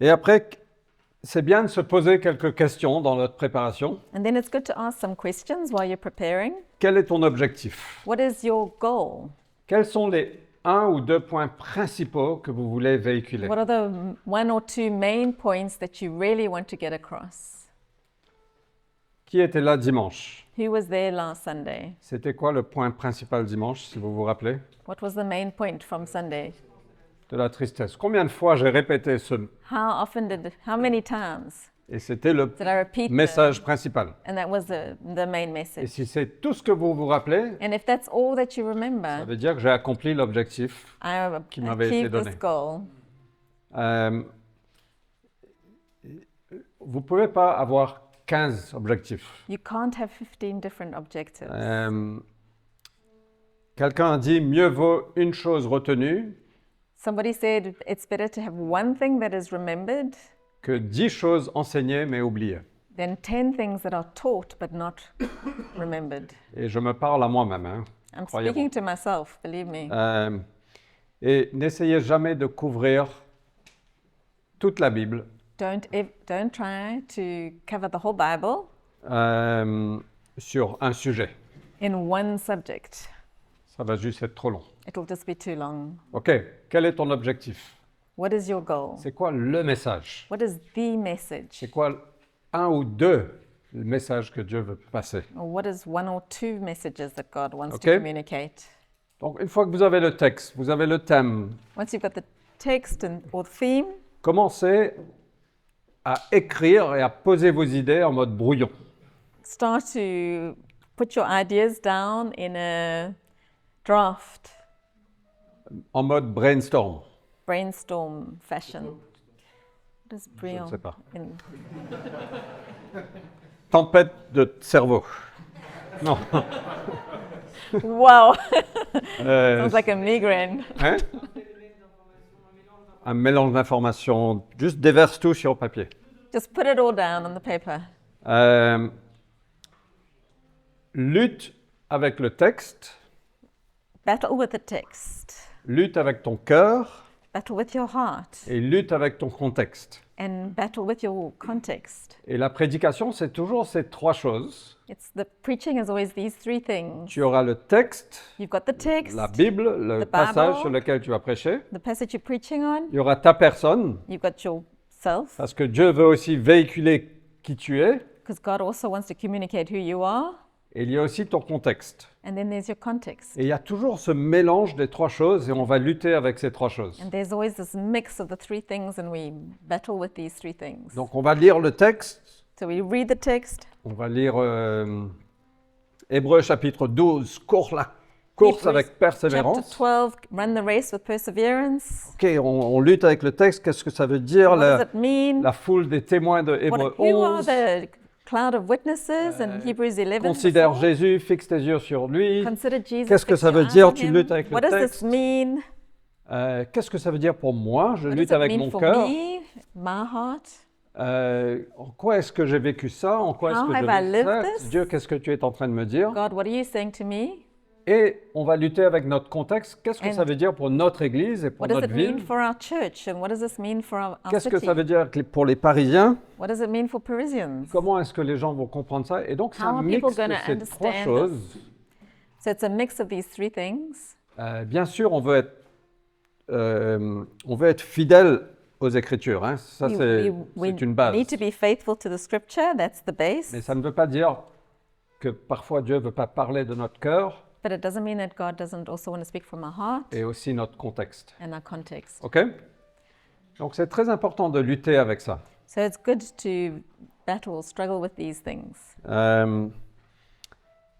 Et après, c'est bien de se poser quelques questions dans notre préparation. And then it's good to ask some questions while you're preparing. Quel est ton objectif? What is your goal? Quels sont les 1 ou 2 points principaux que vous voulez véhiculer? What are the one or two main points that you really want to get across? Qui était là dimanche? Who was there last Sunday? C'était quoi le point principal dimanche, si vous vous rappelez? What was the main point from Sunday? De la tristesse. Combien de fois j'ai répété ce... How many times Et c'était le did I repeat message principal. and that was the main Et message. si c'est tout ce que vous vous rappelez, And if that's all that you ça remember, veut dire que j'ai accompli l'objectif. I qui m'avait été achieved donné. this goal. Vous ne pouvez pas avoir 15 objectifs. You can't have 15 different objectives. Quelqu'un a dit mieux vaut une chose retenue Somebody said it's better to have one thing that is remembered que 10 choses enseignées mais oubliées. than 10 things that are taught but not remembered. Et je me parle à moi-même. Hein, I'm croyez-moi. speaking to myself, believe me. Et n'essayez jamais de couvrir toute la Bible Don't try to cover the whole Bible sur un sujet. in one subject. Ça va juste être trop long. It'll just be too long. OK, quel est ton objectif? What is your goal? C'est quoi le message? What is the message? C'est quoi un ou deux messages que Dieu veut passer? Or what is one or two messages that God wants to Okay. communicate? Donc, une fois que vous avez le texte, vous avez le thème, Once you've got the text or theme, commencez à écrire et à poser vos idées en mode brouillon. start to put your ideas down in a draft, En mode brainstorm. brainstorm fashion. What is Je ne brilliant? sais pas. in- Tempête de cerveau. Non. Wow, Euh, sounds like a migraine. hein? Un mélange d'informations. Juste déverse tout sur papier. Just put it all down on the paper. Lutte avec le texte. Battle with the text. Lutte avec ton cœur. battle with your heart et lutte avec ton contexte. and battle with your context. Et la prédication, c'est toujours ces trois choses. The preaching is always these three things. Tu auras le texte, You've got the text, la Bible, le the passage Bible. sur lequel tu vas prêcher. the passage you're preaching on. Il y aura ta personne, You've got yourself, parce que Dieu veut aussi véhiculer qui tu es. because God also wants to communicate who you are. Et il y a aussi ton contexte. And then there's your context. Et il y a toujours ce mélange des trois choses et on va lutter avec ces trois choses. And there's always this mix of the three things, and we battle with these three things. Donc on va lire le texte. So we read the text. On va lire Hébreux chapitre 12, cours la course Hebrews avec Chapter persévérance. 12, run the race with perseverance. Ok, on lutte avec le texte. Qu'est-ce que ça veut dire? What does it mean? La foule des témoins de Hébreux Who are 11 the cloud of witnesses in Hebrews 11? considère before? Jésus, fixe tes yeux sur lui. Consider Jesus. Qu'est-ce que fix ça your veut eyes dire? on Tu him. luttes avec le What does texte. this mean? Qu'est-ce que ça veut dire pour moi? Je What lutte does it avec mean mon for cœur. me, my heart? En quoi est-ce que j'ai vécu ça? En quoi est-ce How que have je I vis lived ça? this? Dieu, qu'est-ce que tu es en train de me dire? God, what are you saying to me? Et on va lutter avec notre contexte. Qu'est-ce que And ça veut dire pour notre Église et pour What does notre it mean ville? for our church? And what does this mean for our Qu'est-ce que city? ça veut dire pour les Parisiens? What does it mean for Parisians? Comment est-ce que les gens vont comprendre ça? Et donc, c'est How un are mix people de gonna ces trois understand choses. So it's a mix of these three things. Bien sûr, on veut être fidèle aux Écritures. Hein. Ça, c'est une base. need to be faithful to the scripture. That's the base. Mais ça ne veut pas dire que parfois Dieu ne veut pas parler de notre cœur But it doesn't mean that God doesn't also want to speak from our heart et aussi notre contexte. and our context. OK? Donc, c'est très important de lutter avec ça. So it's good to battle, struggle with these things.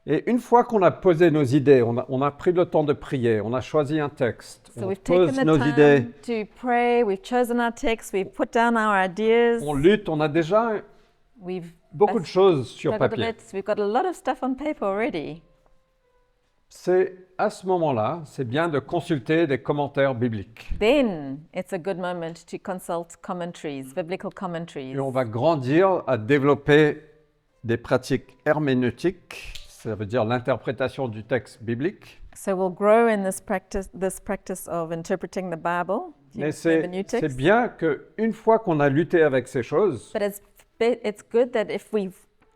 Et une fois qu'on a posé nos idées, on a pris le temps de prier, on a choisi un texte, So on we've pose taken the nos idées, time to pray, we've chosen our text, we've put down our ideas, on lutte, on a déjà we've beaucoup de choses sur struggled a papier. bit, we've got a lot of stuff on paper already. C'est à ce moment-là, c'est bien de consulter des commentaires bibliques. Then it's a good moment to consult commentaries, biblical commentaries. Et on va grandir à développer des pratiques herméneutiques, ça veut dire l'interprétation du texte biblique. So we'll grow in this practice of interpreting the Bible, Mais using the new c'est text. bien qu'une fois qu'on a lutté avec ces choses, But it's good that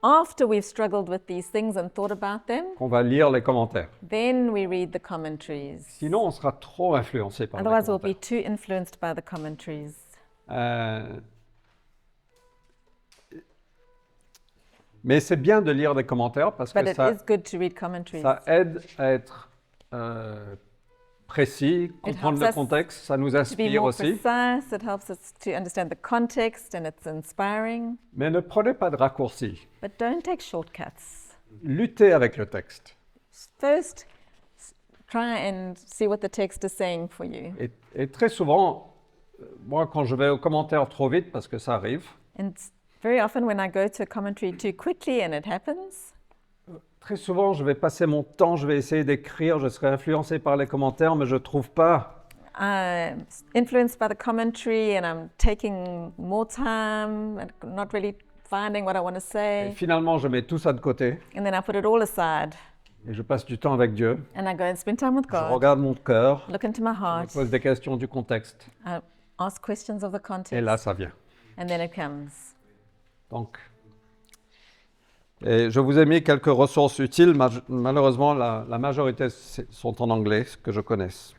after we've struggled with these things and thought about them, qu'on va lire les commentaires. then we read the commentaries. Sinon, on sera trop influencé par les Otherwise, we'll be commentaires. too influenced by the commentaries. Mais c'est bien de lire des commentaires parce But que it ça, is good to read commentaries. ça aide à être précis, comprendre helps le us contexte, ça nous To be inspire more aussi. precise, it helps us to understand the context and it's inspiring. Mais ne prenez pas de raccourcis. But don't take shortcuts. Luttez avec le texte. First, try and see what the text is saying for you. Et très souvent, moi, quand je vais aux commentaires trop vite, parce que ça arrive, And very often when I go to a commentary too quickly, and it happens, très souvent, je vais passer mon temps, je vais essayer d'écrire, je serai influencé par les commentaires, mais je ne trouve pas. I'm influenced by the commentary and I'm taking more time and not really finding what I want to Et say. finalement, je mets tout ça de côté And then I put it all aside et je passe du temps avec Dieu. and I go and spend time with Je God, regarde mon cœur, look into my je me heart, pose des questions du contexte. I ask questions of the Et context, là, ça vient. and then it comes. Donc, et je vous ai mis quelques ressources utiles. Malheureusement, la majorité sont en anglais, que je connaisse.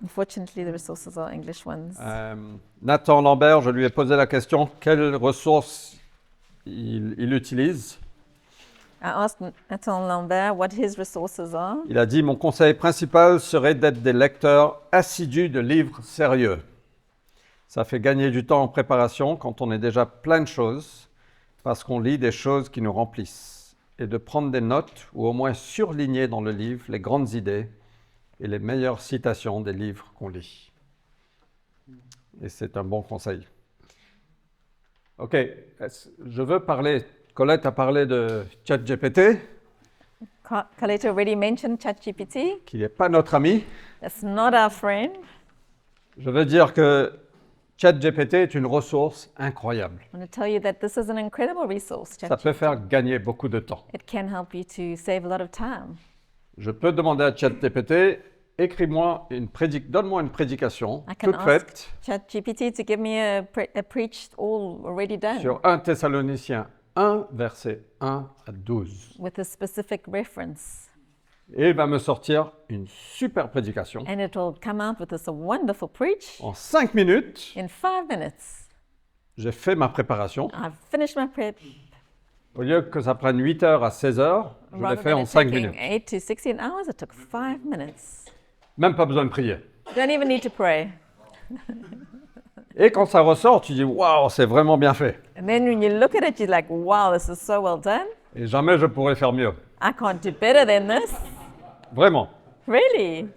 Unfortunately, the resources are English ones. Nathan Lambert, je lui ai posé la question, quelles ressources il utilise. I asked Nathan Lambert what his resources are. Il a dit, mon conseil principal serait d'être des lecteurs assidus de livres sérieux. Ça fait gagner du temps en préparation quand on est déjà plein de choses, parce qu'on lit des choses qui nous remplissent, et de prendre des notes ou au moins surligner dans le livre les grandes idées et les meilleures citations des livres qu'on lit. Et c'est un bon conseil. OK, je veux parler, Colette a parlé de ChatGPT, Colette already mentioned ChatGPT. qui n'est pas notre ami. That's not our friend. Je veux dire que ChatGPT est une ressource incroyable. I want to tell you that this is an incredible resource. Ça peut faire gagner beaucoup de temps. It can help you to save a lot of time. Je peux demander à ChatGPT, écris-moi donne-moi une prédication I can toute ask faite ChatGPT to give me a preach all already done sur 1 Thessaloniciens 1, versets 1 à 12. with a specific reference. Et il va me sortir une super prédication And it will come out with this wonderful preach en 5 minutes. in 5 minutes. J'ai fait ma préparation. I've finished my prep. Au lieu que ça prenne 8 heures à 16 heures, je l'ai Rather fait than en it 5 taking minutes. 8 to 16 hours, it took 5 minutes. Même pas besoin de prier. Don't even need to pray. Et quand ça ressort, tu dis waouh, c'est vraiment bien fait. And then when you look at it, you're like, wow, this is so well done. Et jamais je pourrais faire mieux. I can't do better than this. Vraiment. Really?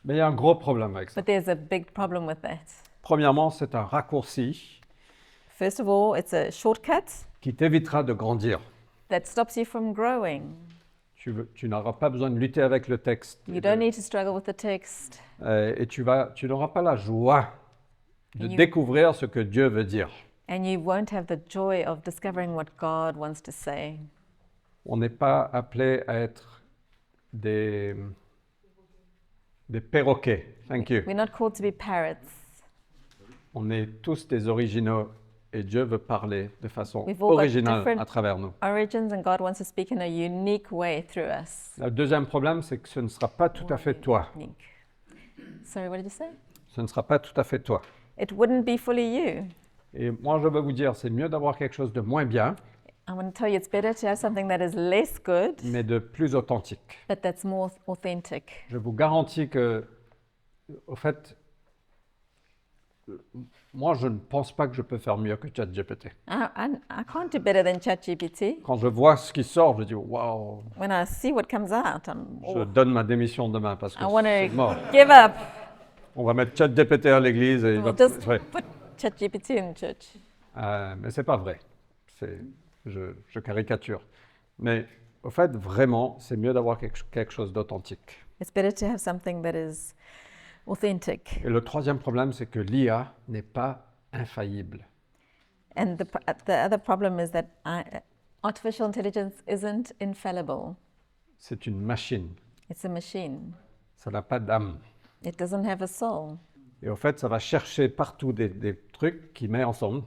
Mais il y a un gros problème avec ça. But there's a big problem with that. Premièrement, c'est un raccourci First of all, it's a shortcut qui t'évitera de grandir. that stops you from growing. Tu n'auras pas besoin de lutter avec le texte. You don't need to struggle with the text. Et tu n'auras pas la joie de You- découvrir ce que Dieu veut dire. And you won't have the joy of discovering what God wants to say. On n'est pas appelé à être des perroquets. Thank you. We're not called to be parrots. On est tous des originaux et Dieu veut parler de façon We've all got originale different- à travers nous. Origins, and God wants to speak in a unique way through us. Le deuxième problème, c'est que ce ne sera pas tout à fait toi. Unique. Sorry, what did you say? Ce ne sera pas tout à fait toi. It wouldn't be fully you. Et moi, je veux vous dire, c'est mieux d'avoir quelque chose de moins bien, I want to tell you it's better to have something that is less good, mais de plus authentique. but that's more authentic. Je vous garantis que, au fait, moi, je ne pense pas que je peux faire mieux que ChatGPT. I can't do better than ChatGPT. Quand je vois ce qui sort, je dis waouh, When I see what comes out, je donne ma démission demain parce que I want c'est mort. to give up. On va mettre ChatGPT à l'église et il va. We'll just Ouais. put ChatGPT in church. Mais c'est pas vrai. Je caricature. Mais au fait, vraiment, c'est mieux d'avoir quelque chose d'authentique. It's better to have something that is authentic. Et le troisième problème, c'est que l'IA n'est pas infaillible. And the other problem is that artificial intelligence isn't infallible. C'est une machine. It's a machine. Ça n'a pas d'âme. It doesn't have a soul. Et au fait, ça va chercher partout des trucs qui met ensemble.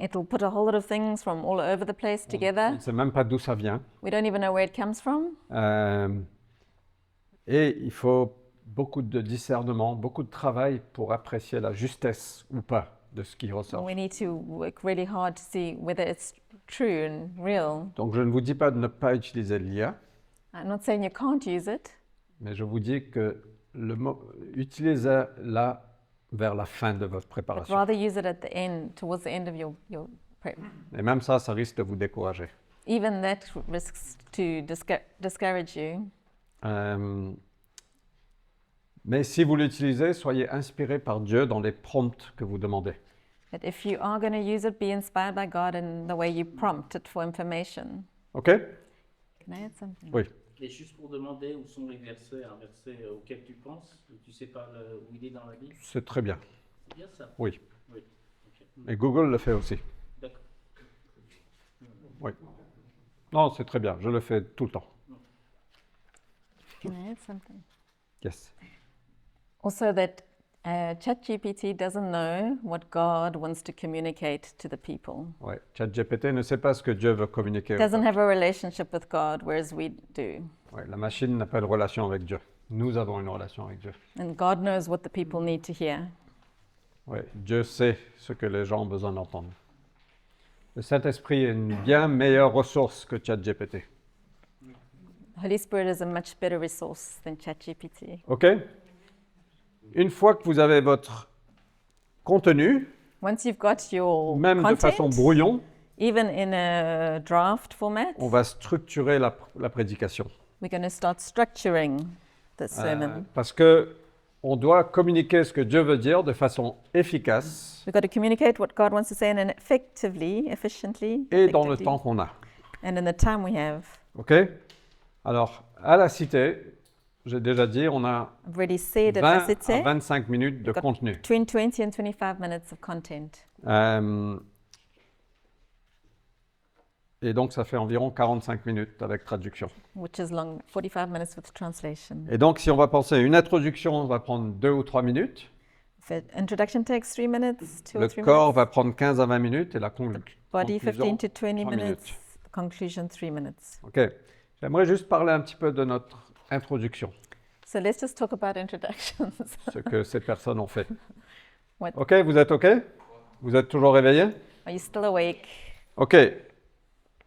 It will put a whole lot of things from all over the place On together. ne sait même pas d'où ça vient. We don't even know where it comes from. Et il faut beaucoup de discernement, beaucoup de travail pour apprécier la justesse ou pas de ce qui ressort. We need to work really hard to see whether it's true and real. Donc je ne vous dis pas de ne pas utiliser l'IA, I'm not saying you can't use it, mais je vous dis que utilisez-la vers la fin de votre but préparation. rather use it at the end, towards the end of your prep. Et même ça risque de vous décourager. Even that risks to discourage you. Mais si vous l'utilisez, soyez inspiré par Dieu dans les prompts que vous demandez. But if you are going to use it, be inspired by God in the way you prompt it for information. OK? Can I add something? Oui. Et juste pour demander où sont les versets, un verset auquel tu penses, et tu sais pas où il est dans la Bible, C'est très bien. c'est bien ça. Oui. Oui. Ok. Et Google le fait aussi. D'accord. Oui. Non, c'est très bien. Je le fais tout le temps. Can I add something? Yes. Also, that ChatGPT doesn't know what God wants to communicate to the people. Ouais. ChatGPT ne sait pas ce que Dieu veut communiquer. It doesn't have a relationship with God, whereas we do. Ouais, la machine n'a pas de relation avec Dieu. Nous avons une relation avec Dieu. And God knows what the people need to hear. Ouais, Dieu sait ce que les gens ont besoin d'entendre. Le Saint-Esprit est une bien meilleure ressource que ChatGPT. Holy Spirit is a much better resource than ChatGPT. OK? Une fois que vous avez votre contenu, Once you've got your même de façon content, brouillon, even in a draft format, on va structurer la prédication. we're going to start structuring the sermon. Parce que on doit communiquer ce que Dieu veut dire de façon efficace We've got to communicate what God wants to say and efficiently, et dans le effectively, temps qu'on a. and in the time we have. OK? Alors, à la Cité, j'ai déjà dit, on a I've already said at 20 the city, à 25 minutes de we've got contenu. between 20 and 25 minutes of content. Et donc, ça fait environ 45 minutes avec traduction. which is long, 45 minutes with translation. Et donc, si on va penser une introduction, on va prendre 2 ou 3 minutes. The introduction takes 3 minutes, 2 Le or 3 corps minutes. va prendre 15 à 20 minutes et la Body, conclusion, 15 to 20 3 minutes. minutes. The conclusion, 3 minutes. OK. J'aimerais juste parler un petit peu de notre introduction, So let's just talk about introductions. ce que ces personnes ont fait. What- OK, vous êtes OK? Vous êtes toujours réveillés? Are you still awake? OK.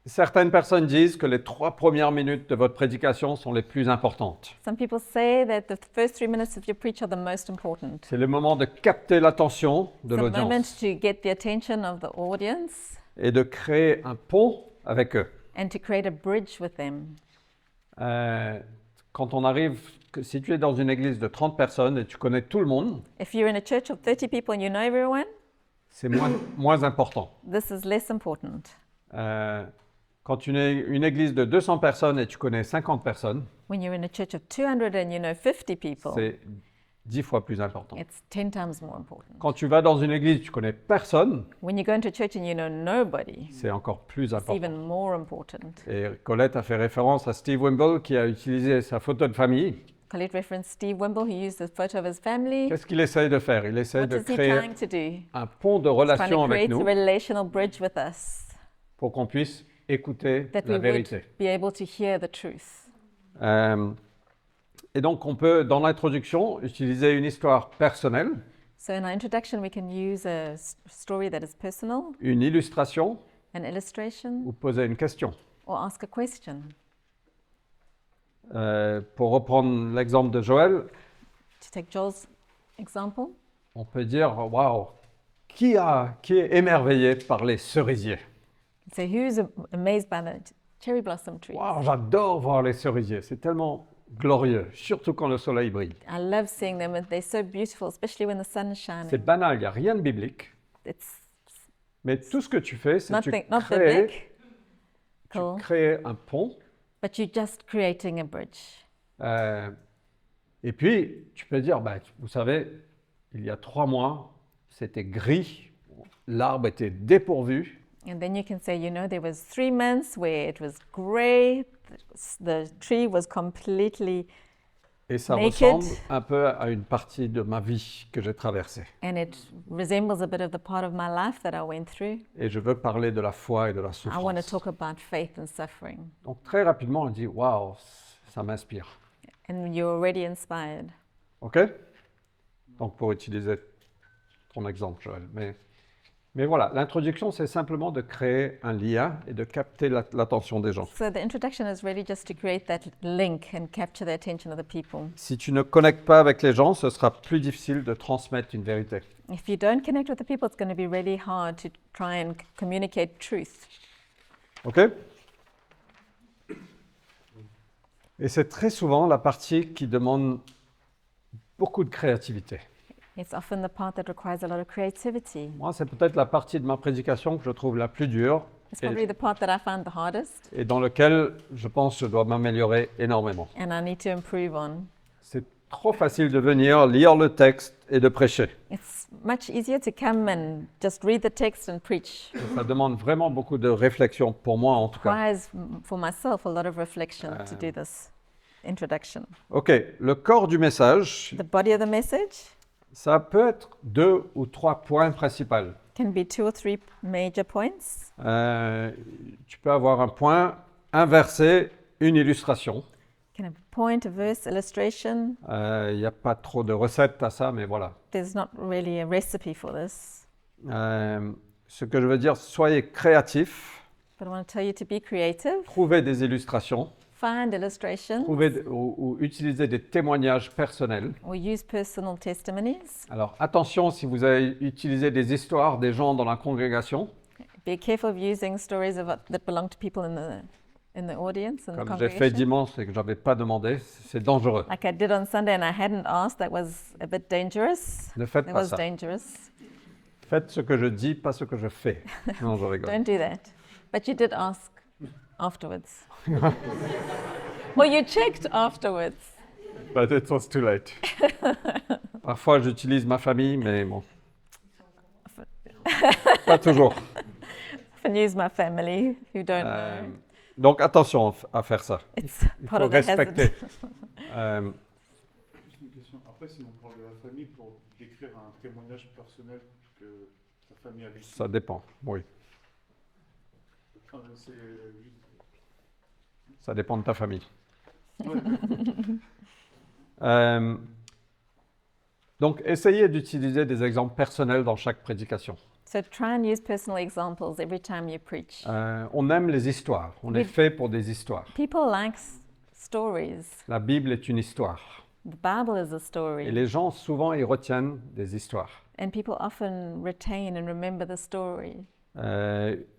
Certaines personnes disent que les 3 premières minutes de votre prédication sont les plus importantes. Some people say that the first 3 minutes of your preach are the most important. C'est le moment de capter l'attention de It's the moment l'audience to get the attention of the audience et de créer un pont avec eux. and to create a bridge with them. Quand on arrive, si tu es dans une église de 30 personnes et tu connais tout le monde, If you're in a church of 30 people and you know everyone, c'est moins important. this is less important. Quand tu es une église de 200 personnes et tu connais 50 personnes, When you're in a church of 200 and you know 50 people, c'est 10 fois plus important. it's 10 times more important. Quand tu vas dans une église, tu connais personne, When you go into a church and you know nobody, c'est encore plus it's important. even more important. Et Colette a fait référence à Steve Wimble qui a utilisé sa photo de famille. Colette referenced Steve Wimble, who used the photo of his family. Qu'est-ce qu'il essaye de faire? Il essaye What de is he créer trying to do? un pont de He's trying relation to avec create a nous relational bridge with us, pour qu'on puisse écouter that la we vérité. would be able to hear the truth. Et donc, on peut, dans l'introduction, utiliser une histoire personnelle, So in our introduction, we can use a story that is personal, une illustration an illustration, ou poser une question. or ask a question. Pour reprendre l'exemple de Joël, To take Joel's example, on peut dire « Waouh, qui est émerveillé par les cerisiers? so who's amazed by the cherry blossom trees? Waouh, j'adore voir les cerisiers, c'est tellement glorieux, surtout quand le soleil brille. I love seeing them, and they're so beautiful, especially when the sun is shining. C'est banal, il n'y a rien de biblique, It's mais tout ce que tu fais, c'est que not biblical, tu crées un pont. but you're just creating a bridge. Et puis, tu peux dire, bah, vous savez, il y a 3 mois, c'était gris, l'arbre était dépourvu, And then you can say, you know, there was 3 months where it was grey, the tree was completely, et ça naked. ressemble un peu à une partie de ma vie que j'ai traversée. and it resembles a bit of the part of my life that I went through. Et je veux parler de la foi et de la I want to souffrance. talk about faith and suffering. Donc très rapidement, on dit, waouh, ça m'inspire. And you're already inspired. OK? Donc pour utiliser ton exemple, Joël. Mais voilà, l'introduction, c'est simplement de créer un lien et de capter l'attention des gens. So the introduction is really just to create that link and capture the attention of the people. Si tu ne connectes pas avec les gens, ce sera plus difficile de transmettre une vérité. If you don't connect with the people, it's going to be really hard to try and communicate truth. OK? Et c'est très souvent la partie qui demande beaucoup de créativité. It's often the part that requires a lot of creativity. Moi, c'est peut-être la partie de ma prédication que je trouve la plus dure It's probably the part that I found the hardest et dans lequel je pense que je dois m'améliorer énormément. and I need to improve on. C'est trop facile de venir, lire le texte et de prêcher. It's much easier to come and just read the text and preach. Ça demande vraiment beaucoup de réflexion, pour moi en tout cas. Requires for myself a lot of reflection to do this introduction. OK, le corps du message, The body of the message ça peut être 2 ou 3 points principaux. can be 2 or 3 major points. Tu peux avoir un point, un verset, une illustration. Can have a point, a verse, illustration. Il n'y a pas trop de recettes à ça, mais voilà. There's not really a recipe for this. Ce que je veux dire, soyez créatifs, But I want to tell you to be creative, trouvez des illustrations, find illustrations, trouvez ou utilisez des témoignages personnels. or use personal testimonies. Alors attention, si vous avez utilisé des histoires des gens dans la congrégation, Be careful of using stories that belong to people in the audience, in the comme j'ai fait congregation. dimanche et que je n'avais pas demandé, c'est dangereux. Like I did on Sunday and I hadn't asked, that was a bit dangerous. Ne faites That pas was ça. dangerous. Faites ce que je dis, pas ce que je fais. Non, je rigole. Don't do that. But you did ask afterwards. Well, you checked afterwards. But it was too late. Parfois, j'utilise ma famille, mais bon. Pas toujours. often use my family, who don't know. Donc attention à faire ça. It's Il part faut of the hazard. respecter. Juste une question. Après, si on parle de la famille, pour décrire un témoignage personnel que ta famille a vécu. Ça dépend, oui. C'est juste... Ça dépend de ta famille. Ouais. Donc, essayez d'utiliser des exemples personnels dans chaque prédication. So try and use personal examples every time you preach. On aime les histoires. On est Oui. fait pour des histoires. People like stories. La Bible est une histoire. The Bible is a Et story. les gens, souvent, ils retiennent des histoires. And people often retain and remember the story.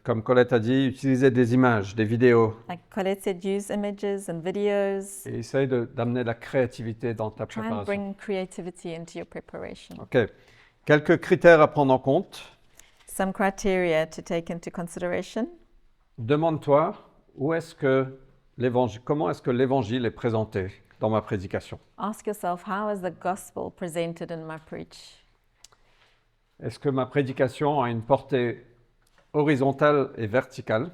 Comme Colette a dit, utilisez des images, des vidéos. Like Colette said, use images and videos. Et essaye d'amener de la créativité dans ta Try and préparation. bring creativity into your preparation. OK. Quelques critères à prendre en compte. Some criteria to take into consideration. Demande-toi comment est-ce que l'évangile est présenté dans ma prédication. Ask yourself, how is the gospel presented in my preach? Est-ce que ma prédication a une portée horizontale et verticale?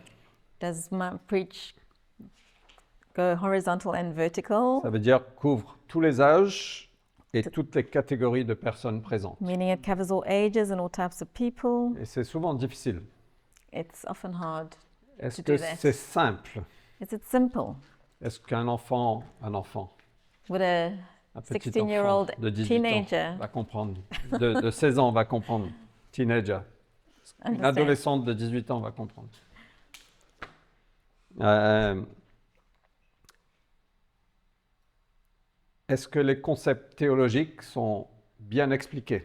Does my preach go horizontal and vertical? Ça veut dire couvre tous les âges et toutes les catégories de personnes présentes. Meaning it covers all ages and all types of people. Et c'est souvent difficile. It's often hard. Est-ce To que do that. c'est simple? Is it simple? Est-ce qu'un enfant, Would a un petit 16-year-old enfant de 18 teenager ans va comprendre, de 16 ans va comprendre, teenager. Une understand? adolescente de 18 ans va comprendre. Est-ce que les concepts théologiques sont bien expliqués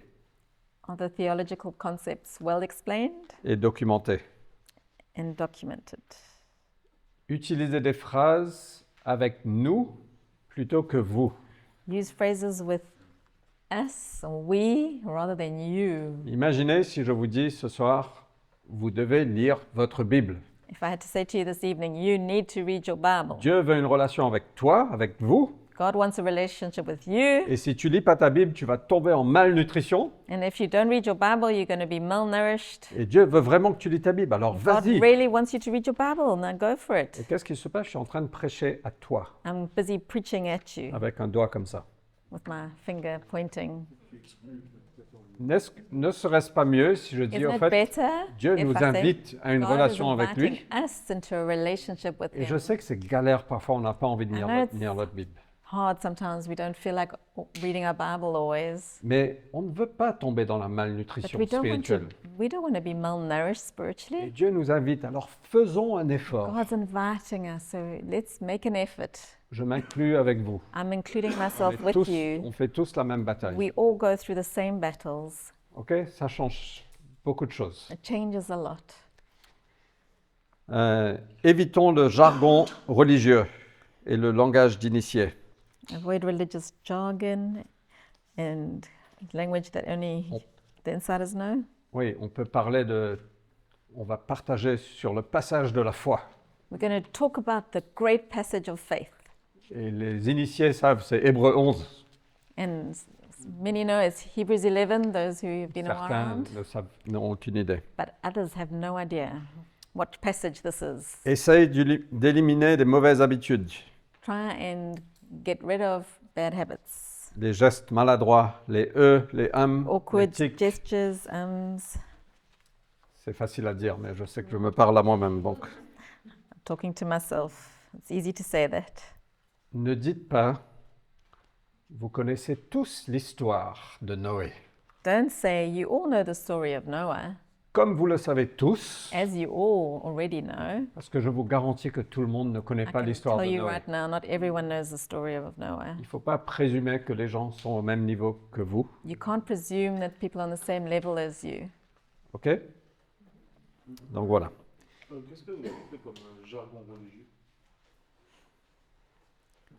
Are the theological concepts well explained et documentés? and documented? Utilisez des phrases avec nous plutôt que vous. Use phrases with us or we rather than you. Imaginez si je vous dis ce soir, vous devez lire votre Bible. If I had to say to you this evening, you need to read your Bible. Dieu veut une relation avec toi, avec vous. God wants a relationship with you. Et si tu lis pas ta Bible, tu vas tomber en malnutrition. And if you don't read your Bible, you're going to be malnourished. Et Dieu veut vraiment que tu lis ta Bible. Alors God vas-y. really wants you to read your Bible. Now go for Et it. qu'est-ce qui se passe? Je suis en train de prêcher à toi, I'm busy preaching at you avec un doigt comme ça. with my finger pointing. Ne serait-ce pas mieux si je dis, Isn't au it fait, better Dieu if nous I say, invite à une God relation is avec inviting lui. us into a relationship with Et je Him. sais que c'est galère parfois, on n'a pas envie de I know lire it's notre Bible. hard sometimes. We don't feel like reading our Bible always. Mais on ne veut pas tomber dans la But malnutrition we don't spirituelle. want to be malnourished Et spiritually. Dieu nous invite, alors faisons un effort. God's inviting us, so let's make an effort. Je m'inclus avec vous. I'm including On, myself est with tous- you. on fait tous la même bataille. We all go through the same battles. OK? Ça change beaucoup de choses. It changes a lot. Évitons le jargon religieux et le langage d'initié. Avoid religious jargon and language that only the insiders know. Oui, on va partager sur le passage de la foi. We're going to talk about the great passage of faith. Et les initiés savent, c'est Hébreux 11. And many know it's Hebrews 11, those who have been Certains around, n'ont aucune idée. but others have no idea what passage this is. Essaye d'éliminer des mauvaises habitudes, Try and get rid of bad habits. les gestes maladroits, les les les Awkward tics. gestures, C'est facile à dire, mais je sais que je me parle à moi-même. Donc, talking to myself. It's easy to say that. ne dites pas, vous connaissez tous l'histoire de Noé. Don't say you all know the story of Noah, Comme vous le savez tous, as you all already know. parce que je vous garantis que tout le monde ne connaît I pas can l'histoire tell de you Noé. right now, not everyone knows the story of Noah. Il ne faut pas présumer que les gens sont au même niveau que vous. You can't presume that people are on the same level as you. OK? Donc voilà. Qu'est-ce que vous avez comme jargon religieux?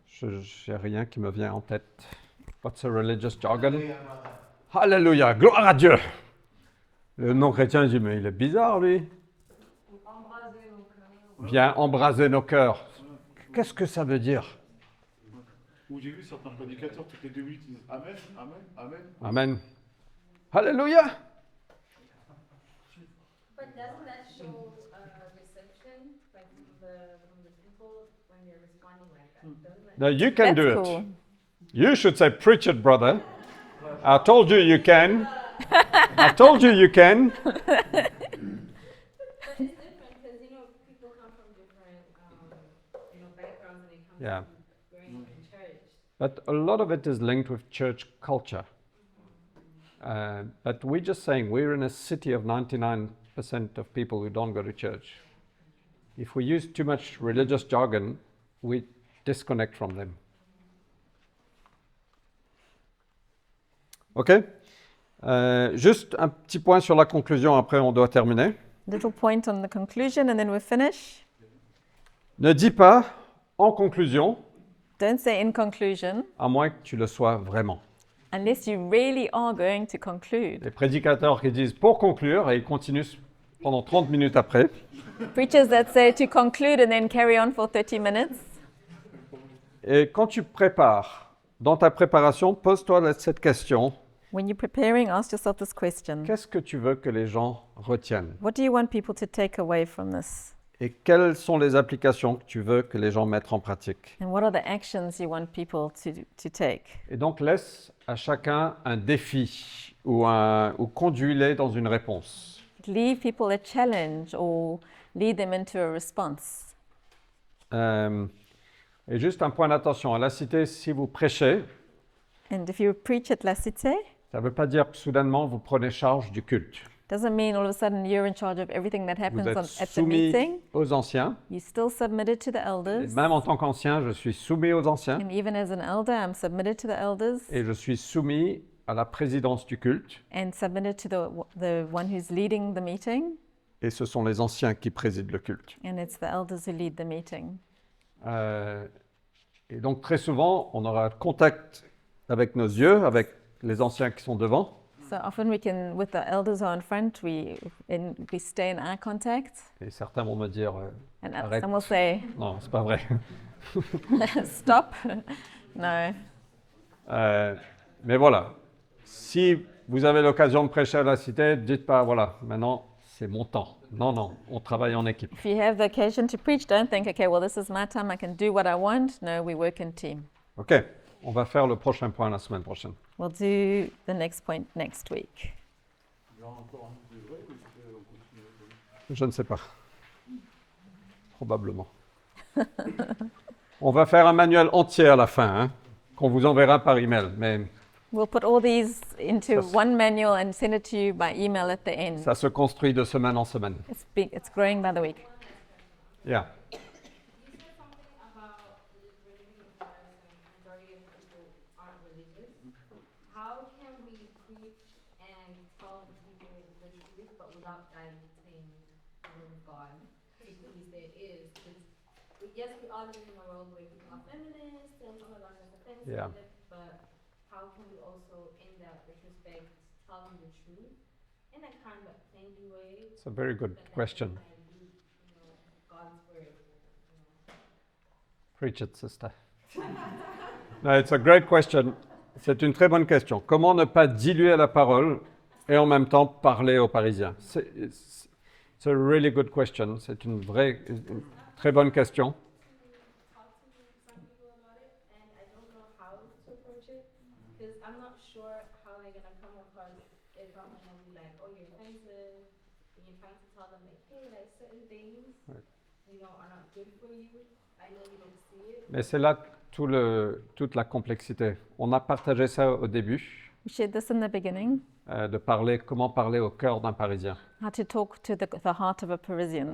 Je n'ai rien qui me vient en tête. What's a religious jargon? Alléluia, gloire à Dieu. Le non-chrétien dit, mais il est bizarre, lui. Viens embraser nos cœurs. Qu'est-ce que ça veut dire? Où j'ai vu certains prédicateurs, toutes les 2 minutes, ils disent Amen, Amen, Amen. Amen. Alléluia. But doesn't that show No, you can That's do cool. it. You should say, preach it, brother. I told you you can. I told you you can. It's different because people come from different backgrounds and they come Yeah. from growing up in church. But a lot of it is linked with church culture. But we're just saying we're in a city of 99% of people who don't go to church. If we use too much religious jargon, we disconnect from them. OK? Juste un petit point sur la conclusion, après on doit terminer. Little point on the conclusion, and then we'll finish. Ne dis pas en conclusion, Don't say in conclusion, à moins que tu le sois vraiment. unless you really are going to conclude. Les prédicateurs qui disent pour conclure et ils continuent pendant 30 minutes après. Preachers that say to conclude and then carry on for 30 minutes. Et quand tu prépares, dans ta préparation, pose-toi cette question. When you're preparing, ask yourself this question. Qu'est-ce que tu veux que les gens retiennent? What do you want people to take away from this? Et quelles sont les applications que tu veux que les gens mettent en pratique? And what are the actions you want people to take? Et donc laisse à chacun un défi ou conduis-les dans une réponse. Leave people a challenge or lead them into a response. Et juste un point d'attention, à la cité, si vous prêchez, And if you preach at La Cité, ça ne veut pas dire que soudainement vous prenez charge du culte. doesn't mean all of a sudden you're in charge of everything that Vous happens êtes at the soumis meeting. aux anciens. You're still submitted to the Et elders. même en tant qu'ancien, je suis soumis aux anciens. And even as an elder, I'm submitted to the elders Et je suis soumis à la présidence du culte. and submitted to the one who's leading the meeting. Et ce sont les anciens qui président le culte. And it's the elders who lead the meeting. Et donc très souvent, on aura contact avec nos yeux, avec les anciens qui sont devant. So often we can, with the elders who are in front, we stay in eye contact. Et certains vont me dire, And arrête. some will say, Non, c'est pas vrai. stop. No. Mais voilà, si vous avez l'occasion de prêcher à la cité, dites pas, voilà, maintenant c'est mon temps. Non, non, on travaille en équipe. If you have the occasion to preach, don't think, okay, well, this is my time, I can do what I want. No, we work in team. OK, on va faire le prochain point la semaine prochaine. We'll do the next point next week. Je ne sais pas. Probablement. On va faire un manuel entier à la fin, hein, qu'on vous enverra par email. Mais We'll put all these into one manual and send it to you by email at the end. ça se construit de semaine en semaine. It's big, it's growing by the week. Yeah. You said something about the religion because the majority of people aren't religious. How can we preach and tell people the truth but without diluting the word of God? Because there is. Yes, we are living in a world where people are feminists and oh my gosh, that's offensive. Yeah. But how can we also, in that retrospect, tell them the truth in a kind of friendly way? It's a very good question. God's word. Preach it, sister. No, it's a great question. C'est une très bonne question. Comment ne pas diluer la parole et en même temps parler aux Parisiens? It's a really good question. C'est une très bonne question. Talk to some people about it, and I don't know how to approach it because I'm not sure how they're gonna come across if I'm gonna be like, oh, you're offensive, and you're trying to tell them like, hey, like certain things, are not good for you. I know you don't see it. Mais c'est là toute la complexité. On a partagé ça au début, We shared this in the beginning, comment parler au cœur d'un Parisien. how to talk to the heart of a Parisian.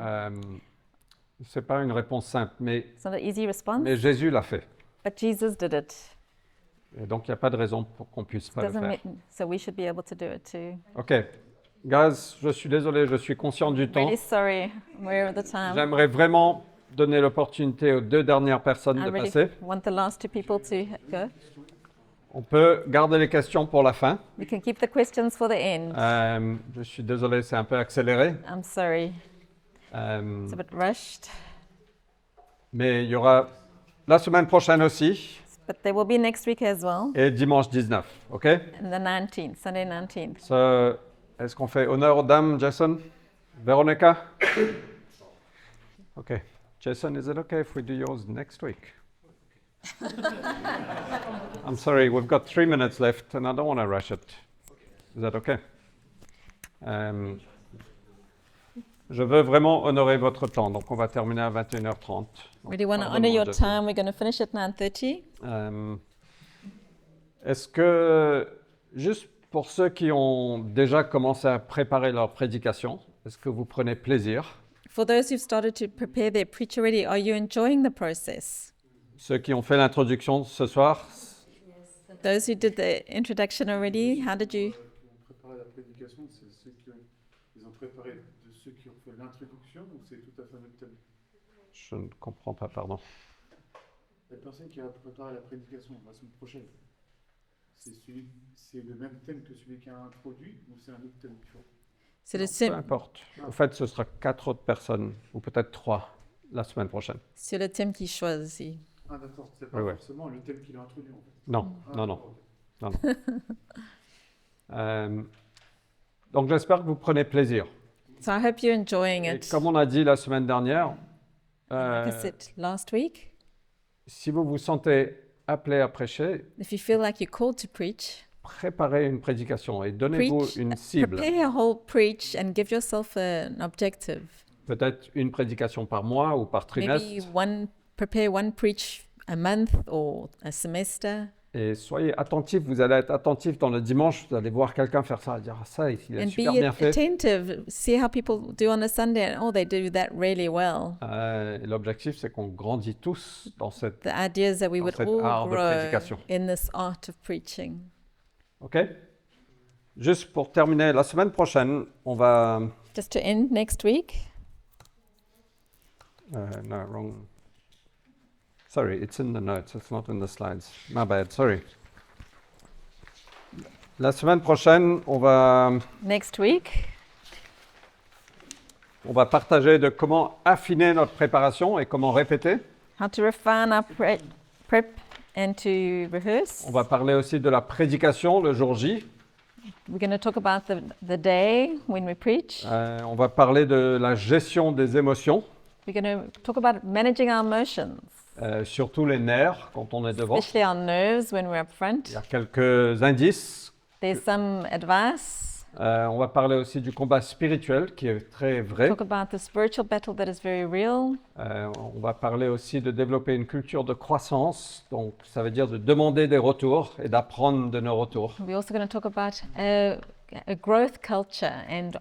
C'est pas une réponse simple, mais It's not an easy response, Jésus l'a fait. but Jesus did it. Et donc il n'y a pas de raison pour qu'on puisse pas le Doesn't faire. so we should be able to do it too. Ok, guys, je suis désolé, je suis conscient du temps. Really sorry, I'm aware of the time. J'aimerais vraiment donner l'opportunité aux deux dernières personnes I de really passer. want the last two people to go. On peut garder les questions pour la fin. We can keep the questions for the end. Je suis désolé, c'est un peu accéléré. I'm sorry, it's a bit rushed, Mais il y aura la semaine prochaine aussi but there will be next week as well, et dimanche 19. OK? and the 19th, Sunday 19th. So, est-ce qu'on fait honneur aux dames, Jason? Véronica? OK. Jason, is it okay if we do yours next week? I'm sorry, we've got 3 minutes left and I don't want to rush it. Is that okay? Je veux vraiment honorer votre temps, donc on va terminer à 21h30. Really want to honor your time. We're going to finish at 9:30. Est-ce que, juste pour ceux qui ont déjà commencé à préparer leur prédication, est-ce que vous prenez plaisir? For those who've started to prepare their preach already, are you enjoying the process? Ceux qui ont fait l'introduction ce soir, Those who did the introduction already, how did you? Qui ont préparé la prédication, c'est ceux qui ont préparé de ceux qui ont fait l'introduction ou c'est tout à fait un autre thème? je ne comprends pas, pardon. La personne qui a préparé la prédication la semaine prochaine, c'est le même thème que celui qui a introduit ou c'est un autre thème différent? So the Peu sim- importe. En fait, ce sera 4 autres personnes, ou peut-être 3, la semaine prochaine. c'est le thème qui choisit. Ah d'accord, c'est pas Oui, oui. forcément le thème qu'il a introduit en fait. Non, Ah, non, non. d'accord, ok. non, non. Donc j'espère que vous prenez plaisir. So I hope you're enjoying Et it. comme on a dit la semaine dernière, Like I said last week, si vous vous sentez appelé à prêcher, if you feel like you're called to preach, préparez une prédication et donnez-vous preach, une cible. prepare a whole preach and give yourself an objective. Peut-être une prédication par mois ou par Maybe trimestre. prepare one preach a month or a semester. Et soyez attentifs, vous allez être attentifs dans le dimanche, vous allez voir quelqu'un faire ça et dire ah, ça, il a And super be bien fait. attentive. See how people do on a Sunday, and oh, they do that really well. Et l'objectif, c'est qu'on grandit tous dans cette. The idea is that we Dans would cet all art de grow prédication. in this art of preaching. OK? Juste pour terminer, la semaine prochaine, on va. Just to end next week. No, wrong. Sorry, it's in the notes, it's not in the slides. My bad, sorry. La semaine prochaine, on va Next week, partager de comment affiner notre préparation et comment répéter. how to refine our prep and to rehearse. On va parler aussi de la prédication le jour J. We're going to talk about the day when we preach. On va parler de la gestion des émotions, We're going to talk about managing our emotions, surtout les nerfs quand on est devant. especially our nerves when we're up front. Il y a quelques indices. There's some advice. On va parler aussi du combat spirituel qui est très vrai. Talk about the spiritual battle that is very real. On va parler aussi de développer une culture de croissance, donc ça veut dire de demander des retours et d'apprendre de nos retours. We're also going to talk about a growth culture, and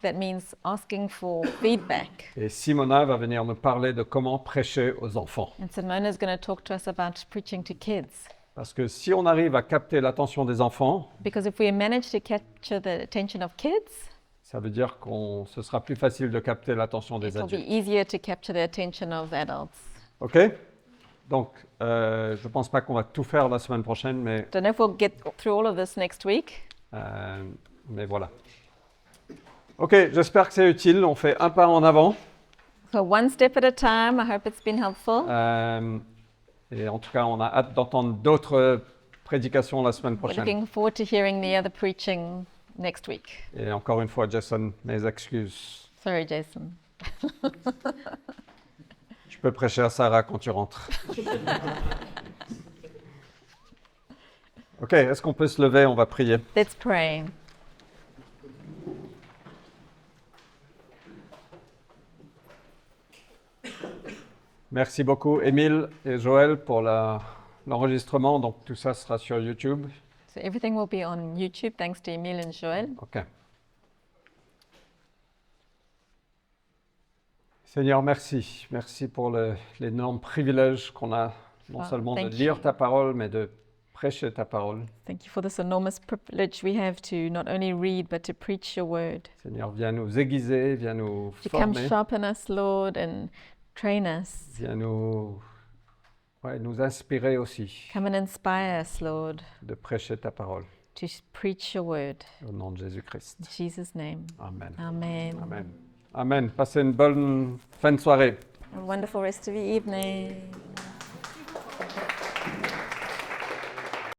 that means asking for feedback. Et Simona va venir nous parler de comment prêcher aux enfants. And Simona is going to talk to us about preaching to kids. Parce que si on arrive à capter l'attention des enfants, Because if we manage to capture the attention of kids, ça veut dire ce sera plus facile de capter l'attention des it will be adultes. easier to capture the attention of adults. OK? Donc, je ne pense pas qu'on va tout faire la semaine prochaine, mais Don't know if we'll get through all of this next week. voilà. OK, j'espère que c'est utile. On fait un pas en avant. So one step at a time. I hope it's been helpful. Et en tout cas, on a hâte d'entendre d'autres prédications la semaine We're prochaine. looking forward to hearing the other preaching next week. Et encore une fois, Jason, mes excuses. Sorry, Jason. Tu peux prêcher à Sarah quand tu rentres. OK, est-ce qu'on peut se lever? On va prier. Let's pray. Merci beaucoup, Émile et Joël, pour l'enregistrement. Donc, tout ça sera sur YouTube. So everything will be on YouTube, thanks to Emile and Joël. OK. Seigneur, merci. Merci pour l'énorme privilège qu'on a, non seulement de thank lire you. ta parole, mais de prêcher ta parole. Thank you for this enormous privilege we have to not only read, but to preach your word. Seigneur, viens nous aiguiser, viens nous To come former, sharpen us, Lord, and train us. viens nous inspirer aussi Come and inspire us, Lord, de prêcher ta parole. to preach your word. Au nom de Jésus-Christ. In Jesus' name. Amen. Amen. Amen. Amen. Passez une bonne fin de soirée. A wonderful rest of your evening.